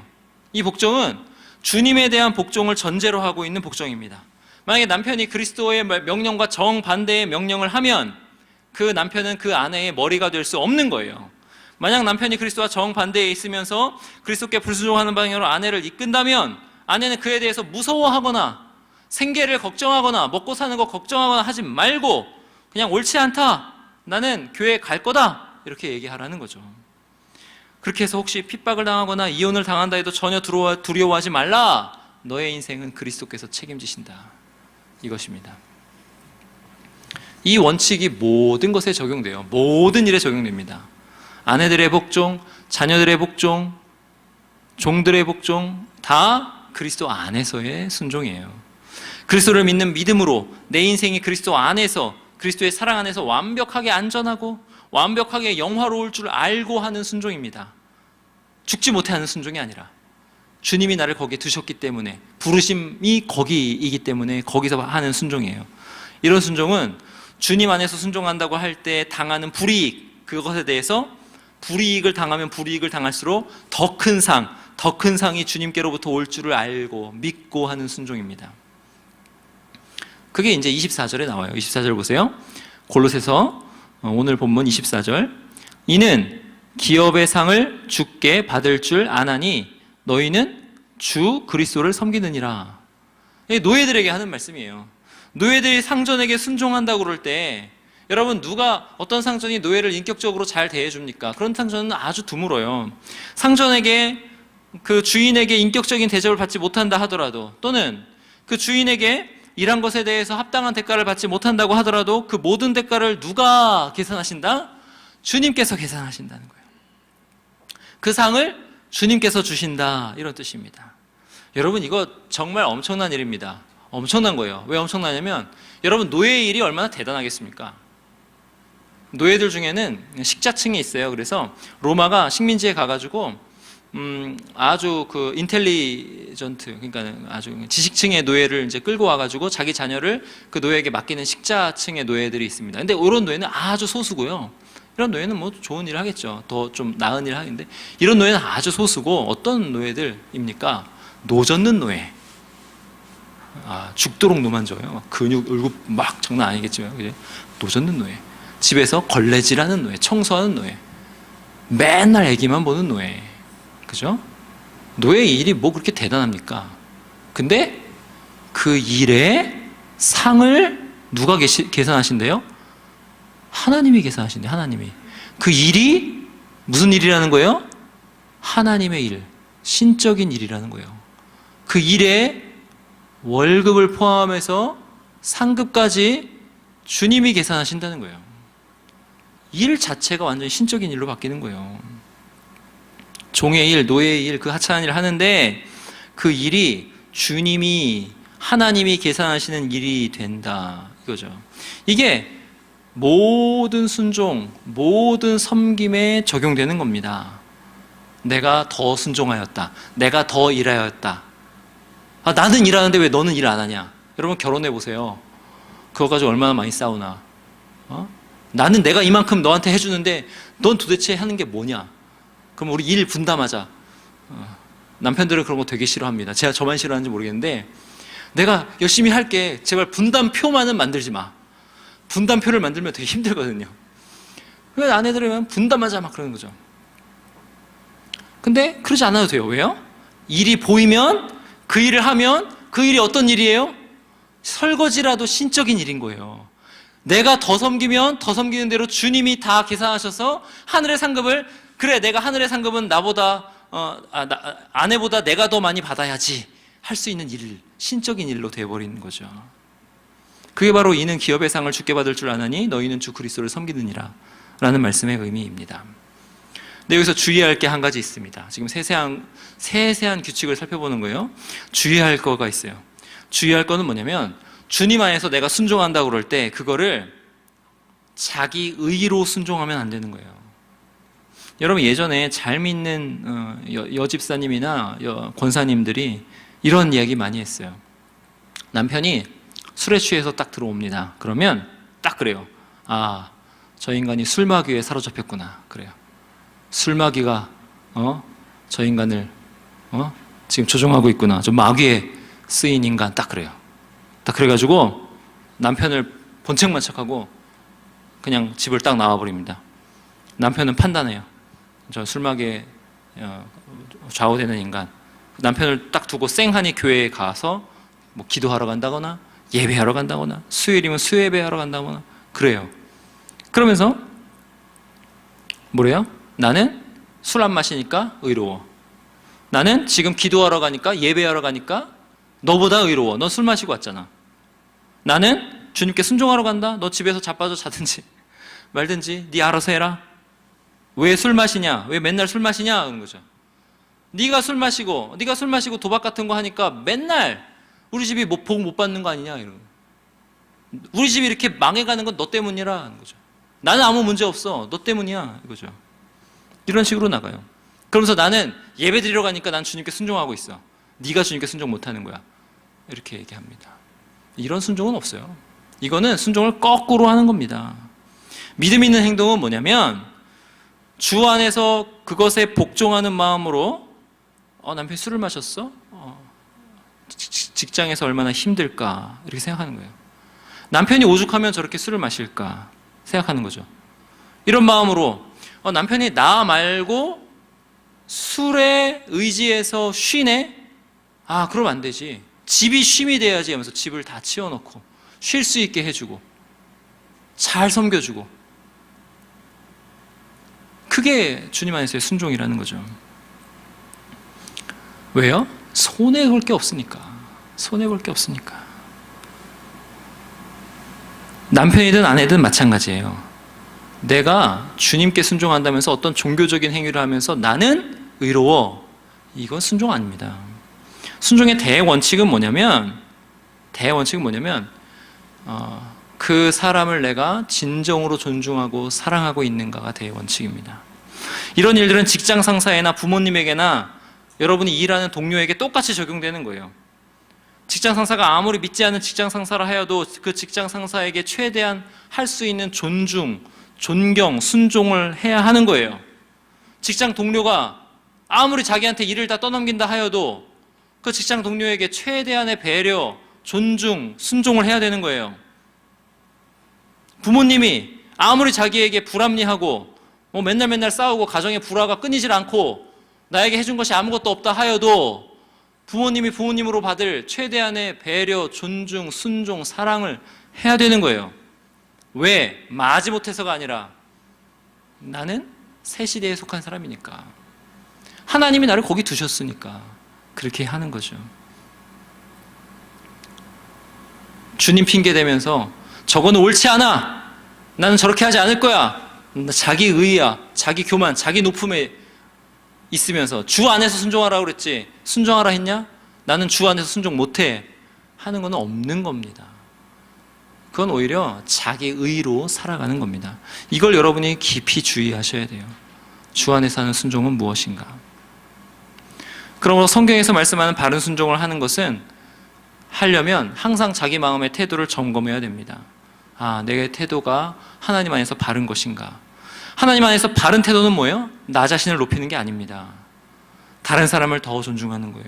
이 복종은 주님에 대한 복종을 전제로 하고 있는 복종입니다. 만약에 남편이 그리스도의 명령과 정반대의 명령을 하면 그 남편은 그 아내의 머리가 될 수 없는 거예요. 만약 남편이 그리스도와 정반대에 있으면서 그리스도께 불순종하는 방향으로 아내를 이끈다면 아내는 그에 대해서 무서워하거나 생계를 걱정하거나 먹고 사는 거 걱정하거나 하지 말고 그냥 옳지 않다, 나는 교회에 갈 거다, 이렇게 얘기하라는 거죠. 그렇게 해서 혹시 핍박을 당하거나 이혼을 당한다 해도 전혀 두려워하지 말라. 너의 인생은 그리스도께서 책임지신다. 이것입니다. 이 원칙이 모든 것에 적용돼요. 모든 일에 적용됩니다. 아내들의 복종, 자녀들의 복종, 종들의 복종, 다 그리스도 안에서의 순종이에요. 그리스도를 믿는 믿음으로 내 인생이 그리스도 안에서, 그리스도의 사랑 안에서 완벽하게 안전하고 완벽하게 영화로울 줄 알고 하는 순종입니다. 죽지 못해 하는 순종이 아니라 주님이 나를 거기에 두셨기 때문에, 부르심이 거기이기 때문에 거기서 하는 순종이에요. 이런 순종은 주님 안에서 순종한다고 할 때 당하는 불이익, 그것에 대해서 불이익을 당하면 불이익을 당할수록 더 큰 상, 더 큰 상이 주님께로부터 올 줄을 알고 믿고 하는 순종입니다. 그게 이제 24절에 나와요. 24절 보세요. 골로새서 오늘 본문 24절. 이는 기업의 상을 주께 받을 줄 아나니 너희는 주 그리스도를 섬기느니라. 노예들에게 하는 말씀이에요. 노예들이 상전에게 순종한다고 그럴 때 여러분, 누가 어떤 상전이 노예를 인격적으로 잘 대해줍니까? 그런 상전은 아주 드물어요. 상전에게, 그 주인에게 인격적인 대접을 받지 못한다 하더라도, 또는 그 주인에게 일한 것에 대해서 합당한 대가를 받지 못한다고 하더라도 그 모든 대가를 누가 계산하신다? 주님께서 계산하신다는 거예요. 그 상을 주님께서 주신다, 이런 뜻입니다. 여러분, 이거 정말 엄청난 일입니다. 엄청난 거예요. 왜 엄청나냐면 여러분, 노예의 일이 얼마나 대단하겠습니까? 노예들 중에는 식자층이 있어요. 그래서 로마가 식민지에 가가지고 아주 그 인텔리전트, 그러니까 아주 지식층의 노예를 이제 끌고 와가지고 자기 자녀를 그 노예에게 맡기는 식자층의 노예들이 있습니다. 근데 이런 노예는 아주 소수고요. 이런 노예는 뭐 좋은 일을 하겠죠. 더 좀 나은 일을 하는데, 이런 노예는 아주 소수고, 어떤 노예들입니까? 노 젓는 노예. 죽도록 노만 져요. 근육 울고 막 장난 아니겠지만, 그죠? 노 젓는 노예. 집에서 걸레질하는 노예, 청소하는 노예, 맨날 애기만 보는 노예, 그죠? 노예의 일이 뭐 그렇게 대단합니까? 근데 그 일의 상을 누가 계산하신대요? 하나님이 계산하신대요. 하나님이. 그 일이 무슨 일이라는 거예요? 하나님의 일, 신적인 일이라는 거예요. 그 일에 월급을 포함해서 상급까지 주님이 계산하신다는 거예요. 일 자체가 완전히 신적인 일로 바뀌는 거예요. 종의 일, 노예의 일, 그 하찮은 일을 하는데 그 일이 주님이, 하나님이 계산하시는 일이 된다, 이거죠. 이게 모든 순종, 모든 섬김에 적용되는 겁니다. 내가 더 순종하였다. 내가 더 일하였다. 아, 나는 일하는데 왜 너는 일 안 하냐? 여러분 결혼해 보세요. 그거 가지고 얼마나 많이 싸우나? 나는 내가 이만큼 너한테 해주는데 넌 도대체 하는 게 뭐냐? 그럼 우리 일 분담하자. 남편들은 그런 거 되게 싫어합니다. 제가 저만 싫어하는지 모르겠는데, 내가 열심히 할게. 제발 분담표만은 만들지 마. 분담표를 만들면 되게 힘들거든요. 그래서 아내들은 분담하자 막 그러는 거죠. 근데 그러지 않아도 돼요. 왜요? 일이 보이면, 그 일을 하면, 그 일이 어떤 일이에요? 설거지라도 신적인 일인 거예요. 내가 더 섬기면 더 섬기는 대로 주님이 다 계산하셔서 하늘의 상급을, 그래 내가 하늘의 상급은 나보다 아내보다 내가 더 많이 받아야지 할 수 있는 일, 신적인 일로 되어버리는 거죠. 그게 바로 이는 기업의 상을 주께 받을 줄 아나니 너희는 주 그리스도를 섬기느니라 라는 말씀의 의미입니다. 근데 여기서 주의할 게 한 가지 있습니다. 지금 세세한 규칙을 살펴보는 거예요. 주의할 거가 있어요. 주의할 거는 뭐냐면, 주님 안에서 내가 순종한다고 그럴 때 그거를 자기 의로 순종하면 안 되는 거예요. 여러분 예전에 잘 믿는 여집사님이나 권사님들이 이런 이야기 많이 했어요. 남편이 술에 취해서 딱 들어옵니다. 그러면 딱 그래요. 아, 저 인간이 술마귀에 사로잡혔구나. 그래요. 술마귀가 저 인간을 지금 조종하고 있구나. 저 마귀에 쓰인 인간, 딱 그래요. 딱 그래가지고 남편을 본책만 척하고 그냥 집을 딱 나와버립니다. 남편은 판단해요. 저 술마귀에 좌우되는 인간. 남편을 딱 두고 쌩하니 교회에 가서 뭐 기도하러 간다거나 예배하러 간다거나 수요일이면 수요예배하러 간다거나 그래요. 그러면서 뭐래요? 나는 술 안 마시니까 의로워. 나는 지금 기도하러 가니까 예배하러 가니까 너보다 의로워. 너 술 마시고 왔잖아. 나는 주님께 순종하러 간다. 너 집에서 자빠져 자든지 말든지 네 알아서 해라. 왜 술 마시냐? 왜 맨날 술 마시냐? 그런 거죠. 네가 술 마시고 도박 같은 거 하니까 맨날 우리 집이 복 못 받는 거 아니냐? 이런. 우리 집이 이렇게 망해가는 건 너 때문이라 하는 거죠. 나는 아무 문제 없어. 너 때문이야. 이거죠. 이런 식으로 나가요. 그러면서 나는 예배 드리러 가니까 난 주님께 순종하고 있어. 네가 주님께 순종 못하는 거야. 이렇게 얘기합니다. 이런 순종은 없어요. 이거는 순종을 거꾸로 하는 겁니다. 믿음 있는 행동은 뭐냐면, 주 안에서 그것에 복종하는 마음으로 남편이 술을 마셨어? 직장에서 얼마나 힘들까 이렇게 생각하는 거예요. 남편이 오죽하면 저렇게 술을 마실까 생각하는 거죠. 이런 마음으로 남편이 나 말고 술에 의지해서 쉬네? 아, 그럼 안 되지. 집이 쉼이 돼야지 하면서 집을 다 치워놓고 쉴 수 있게 해주고 잘 섬겨주고, 그게 주님 안에서의 순종이라는 거죠. 왜요? 손해볼 게 없으니까. 손해볼 게 없으니까. 남편이든 아내든 마찬가지예요. 내가 주님께 순종한다면서 어떤 종교적인 행위를 하면서 나는 의로워. 이건 순종 아닙니다. 순종의 대원칙은 뭐냐면 그 사람을 내가 진정으로 존중하고 사랑하고 있는가가 대원칙입니다. 이런 일들은 직장 상사에나 부모님에게나 여러분이 일하는 동료에게 똑같이 적용되는 거예요. 직장 상사가 아무리 믿지 않는 직장 상사라 하여도 그 직장 상사에게 최대한 할 수 있는 존중, 존경, 순종을 해야 하는 거예요. 직장 동료가 아무리 자기한테 일을 다 떠넘긴다 하여도 그 직장 동료에게 최대한의 배려, 존중, 순종을 해야 되는 거예요. 부모님이 아무리 자기에게 불합리하고 맨날 싸우고 가정의 불화가 끊이질 않고 나에게 해준 것이 아무것도 없다 하여도 부모님이 부모님으로 받을 최대한의 배려, 존중, 순종, 사랑을 해야 되는 거예요. 왜? 마지 못해서가 아니라 나는 새 시대에 속한 사람이니까. 하나님이 나를 거기 두셨으니까 그렇게 하는 거죠. 주님 핑계 대면서 저거는 옳지 않아, 나는 저렇게 하지 않을 거야, 자기 의야, 자기 교만, 자기 높음에 있으면서 주 안에서 순종하라고 그랬지 순종하라 했냐? 나는 주 안에서 순종 못해 하는 건 없는 겁니다. 그건 오히려 자기 의로 살아가는 겁니다. 이걸 여러분이 깊이 주의하셔야 돼요. 주 안에서 하는 순종은 무엇인가? 그러므로 성경에서 말씀하는 바른 순종을 하는 것은 하려면 항상 자기 마음의 태도를 점검해야 됩니다. 아, 내 태도가 하나님 안에서 바른 것인가? 하나님 안에서 바른 태도는 뭐예요? 나 자신을 높이는 게 아닙니다. 다른 사람을 더 존중하는 거예요.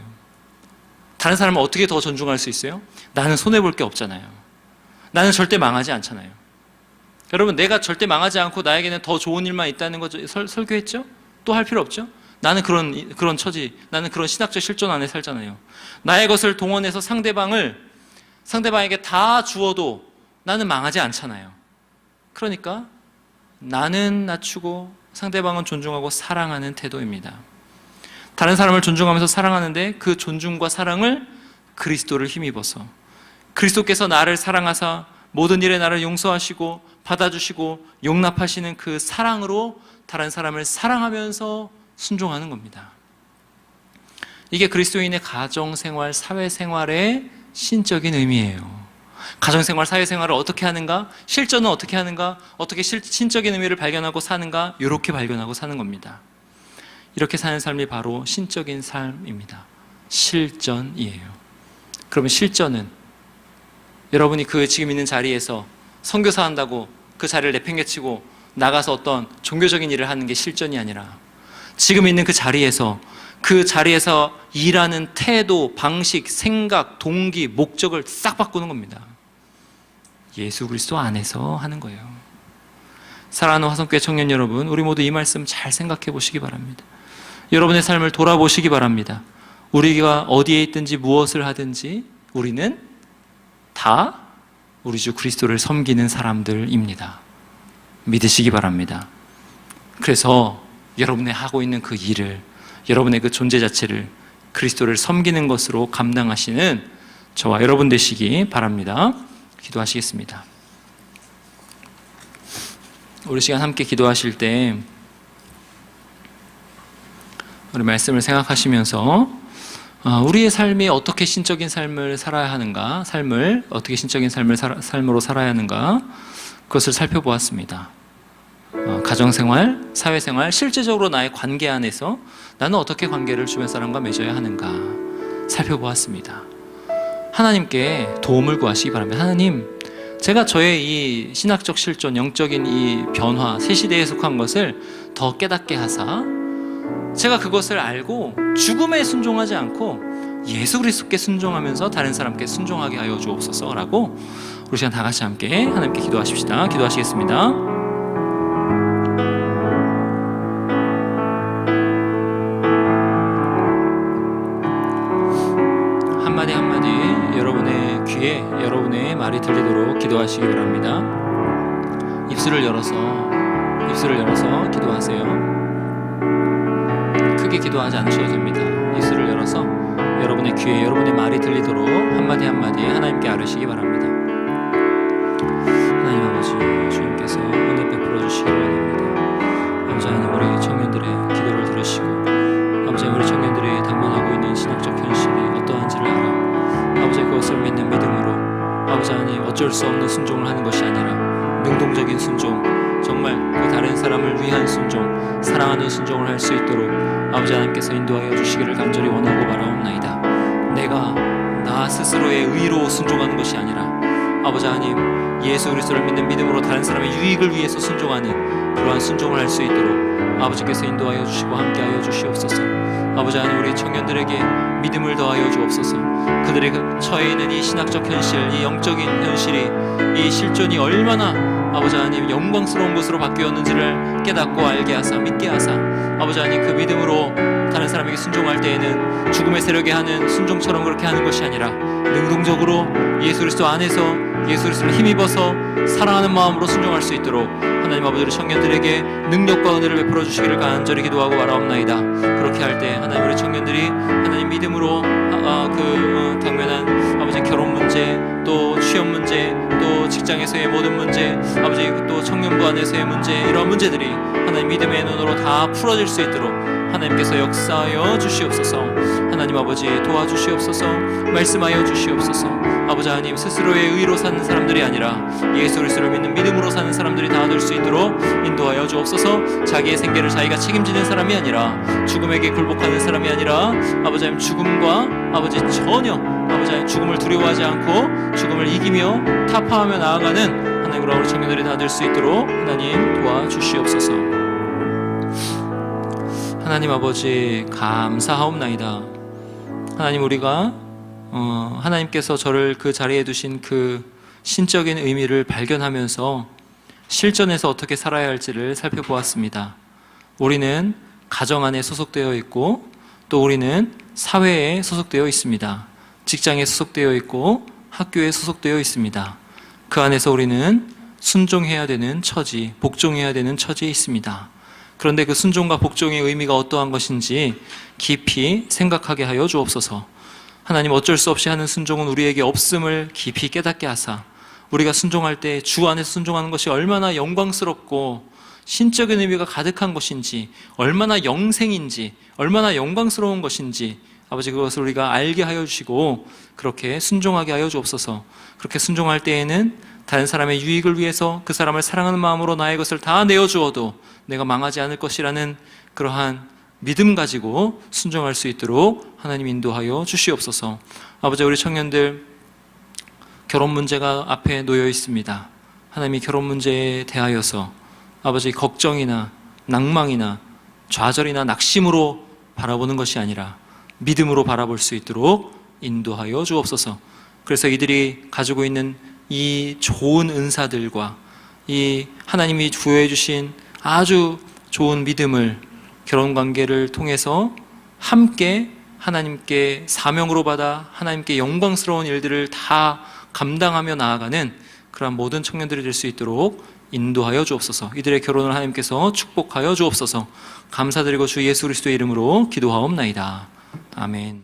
다른 사람을 어떻게 더 존중할 수 있어요? 나는 손해볼 게 없잖아요. 나는 절대 망하지 않잖아요. 여러분, 내가 절대 망하지 않고 나에게는 더 좋은 일만 있다는 거 설교했죠? 또 할 필요 없죠? 나는 그런 처지, 나는 그런 신학적 실존 안에 살잖아요. 나의 것을 동원해서 상대방에게 다 주어도 나는 망하지 않잖아요. 그러니까 나는 낮추고 상대방은 존중하고 사랑하는 태도입니다. 다른 사람을 존중하면서 사랑하는데 그 존중과 사랑을 그리스도를 힘입어서 그리스도께서 나를 사랑하사 모든 일에 나를 용서하시고 받아주시고 용납하시는 그 사랑으로 다른 사람을 사랑하면서 순종하는 겁니다. 이게 그리스도인의 가정생활, 사회생활의 신적인 의미예요. 가정생활, 사회생활을 어떻게 하는가? 실전은 어떻게 하는가? 어떻게 신적인 의미를 발견하고 사는가? 이렇게 발견하고 사는 겁니다. 이렇게 사는 삶이 바로 신적인 삶입니다. 실전이에요. 그러면 실전은 여러분이 그 지금 있는 자리에서 선교사 한다고 그 자리를 내팽개치고 나가서 어떤 종교적인 일을 하는 게 실전이 아니라 지금 있는 그 자리에서 일하는 태도, 방식, 생각, 동기, 목적을 싹 바꾸는 겁니다. 예수 그리스도 안에서 하는 거예요. 사랑하는 화성교회 청년 여러분, 우리 모두 이 말씀 잘 생각해 보시기 바랍니다. 여러분의 삶을 돌아보시기 바랍니다. 우리가 어디에 있든지 무엇을 하든지 우리는 다 우리 주 그리스도를 섬기는 사람들입니다. 믿으시기 바랍니다. 그래서 여러분의 하고 있는 그 일을, 여러분의 그 존재 자체를 그리스도를 섬기는 것으로 감당하시는 저와 여러분 되시기 바랍니다. 기도하시겠습니다. 우리 시간 함께 기도하실 때 우리 말씀을 생각하시면서 우리의 삶이 어떻게 신적인 삶을 살아야 하는가, 어떻게 신적인 삶으로 살아야 하는가, 그것을 살펴보았습니다. 가정생활, 사회생활, 실제적으로 나의 관계 안에서 나는 어떻게 관계를 주변 사람과 맺어야 하는가 살펴보았습니다. 하나님께 도움을 구하시기 바랍니다. 하나님, 제가 저의 이 신학적 실존, 영적인 이 변화, 새 시대에 속한 것을 더 깨닫게 하사 제가 그것을 알고 죽음에 순종하지 않고 예수 그리스도께 순종하면서 다른 사람께 순종하게 하여 주옵소서라고 우리 시간 다 같이 함께 하나님께 기도하십시다. 기도하시겠습니다. 한마디 한마디 여러분의 귀에 여러분의 말이 들리도록 기도하시기 바랍니다. 입술을 열어서 기도하세요. 크게 기도하지 않으셔도 됩니다. 입술을 열어서 여러분의 귀에 여러분의 말이 들리도록 한마디 한마디 하나님께 아뢰시기 바랍니다. 하나님 아버지, 주님께서 은혜 베풀어 주시기 바랍니다. 아버지 하나님, 우리 청년들의 기도를 들으시고 아버지 우리 청년들이 당면하고 있는 신학적 현실이 어떠한지를 알아 아버지 그것을 믿는 믿음으로 아버지 하나님 어쩔 수 없는 순종을 하는 것이 아니라 능동적인 순종, 정말 그 다른 사람을 위한 순종, 사랑하는 순종을 할 수 있도록 아버지 하나님께서 인도하여 주시기를 간절히 원하고 바라옵나이다. 내가 나 스스로의 의로 순종하는 것이 아니라 아버지 하나님 예수 그리스도를 믿는 믿음으로 다른 사람의 유익을 위해서 순종하는 그러한 순종을 할 수 있도록 아버지께서 인도하여 주시고 함께하여 주시옵소서. 아버지 하나님, 우리 청년들에게 믿음을 더하여 주옵소서. 그들의 처해 있는 이 신학적 현실, 이 영적인 현실이, 이 실존이 얼마나 아버지 하나님 영광스러운 것으로 바뀌었는지를 깨닫고 알게 하사 믿게 하사 아버지 하나님 그 믿음으로 다른 사람에게 순종할 때에는 죽음의 세력에 하는 순종처럼 그렇게 하는 것이 아니라 능동적으로 예수 그리스도 안에서 예수 그리스도를 힘입어서 사랑하는 마음으로 순종할 수 있도록 하나님 아버지 우리 청년들에게 능력과 은혜를 베풀어 주시기를 간절히 기도하고 바라옵나이다. 그렇게 할 때 하나님 우리 청년들이 하나님 믿음으로 당면한 아버지 결혼 문제, 또 취업 문제, 또 직장에서의 모든 문제, 아버지 또 청년부 안에서의 문제, 이런 문제들이 하나님 믿음의 눈으로 다 풀어질 수 있도록 하나님께서 역사하여 주시옵소서. 하나님 아버지 도와주시옵소서. 말씀하여 주시옵소서. 아버지 하나님 스스로의 의로 사는 사람들이 아니라 예수 그리스도를 믿는 믿음으로 사는 사람들이 다 될 수 있도록 인도하여 주옵소서. 자기의 생계를 자기가 책임지는 사람이 아니라 죽음에게 굴복하는 사람이 아니라 아버지 하나님 죽음과 아버지 전혀 아버지 하나님 죽음을 두려워하지 않고 죽음을 이기며 타파하며 나아가는 하나님 우리 청년들이 다 될 수 있도록 하나님 도와주시옵소서. 하나님 아버지 감사하옵나이다. 하나님 우리가 하나님께서 저를 그 자리에 두신 그 신적인 의미를 발견하면서 실전에서 어떻게 살아야 할지를 살펴보았습니다. 우리는 가정 안에 소속되어 있고 또 우리는 사회에 소속되어 있습니다. 직장에 소속되어 있고 학교에 소속되어 있습니다. 그 안에서 우리는 순종해야 되는 처지, 복종해야 되는 처지에 있습니다. 그런데 그 순종과 복종의 의미가 어떠한 것인지 깊이 생각하게 하여 주옵소서. 하나님 어쩔 수 없이 하는 순종은 우리에게 없음을 깊이 깨닫게 하사 우리가 순종할 때 주 안에서 순종하는 것이 얼마나 영광스럽고 신적인 의미가 가득한 것인지, 얼마나 영생인지, 얼마나 영광스러운 것인지 아버지 그것을 우리가 알게 하여 주시고 그렇게 순종하게 하여 주옵소서. 그렇게 순종할 때에는 다른 사람의 유익을 위해서 그 사람을 사랑하는 마음으로 나의 것을 다 내어주어도 내가 망하지 않을 것이라는 그러한 믿음 가지고 순종할 수 있도록 하나님 인도하여 주시옵소서. 아버지 우리 청년들 결혼 문제가 앞에 놓여 있습니다. 하나님이 결혼 문제에 대하여서 아버지 걱정이나 낭망이나 좌절이나 낙심으로 바라보는 것이 아니라 믿음으로 바라볼 수 있도록 인도하여 주옵소서. 그래서 이들이 가지고 있는 이 좋은 은사들과 이 하나님이 부여해 주신 아주 좋은 믿음을 결혼관계를 통해서 함께 하나님께 사명으로 받아 하나님께 영광스러운 일들을 다 감당하며 나아가는 그러한 모든 청년들이 될 수 있도록 인도하여 주옵소서. 이들의 결혼을 하나님께서 축복하여 주옵소서. 감사드리고 주 예수 그리스도의 이름으로 기도하옵나이다. 아멘.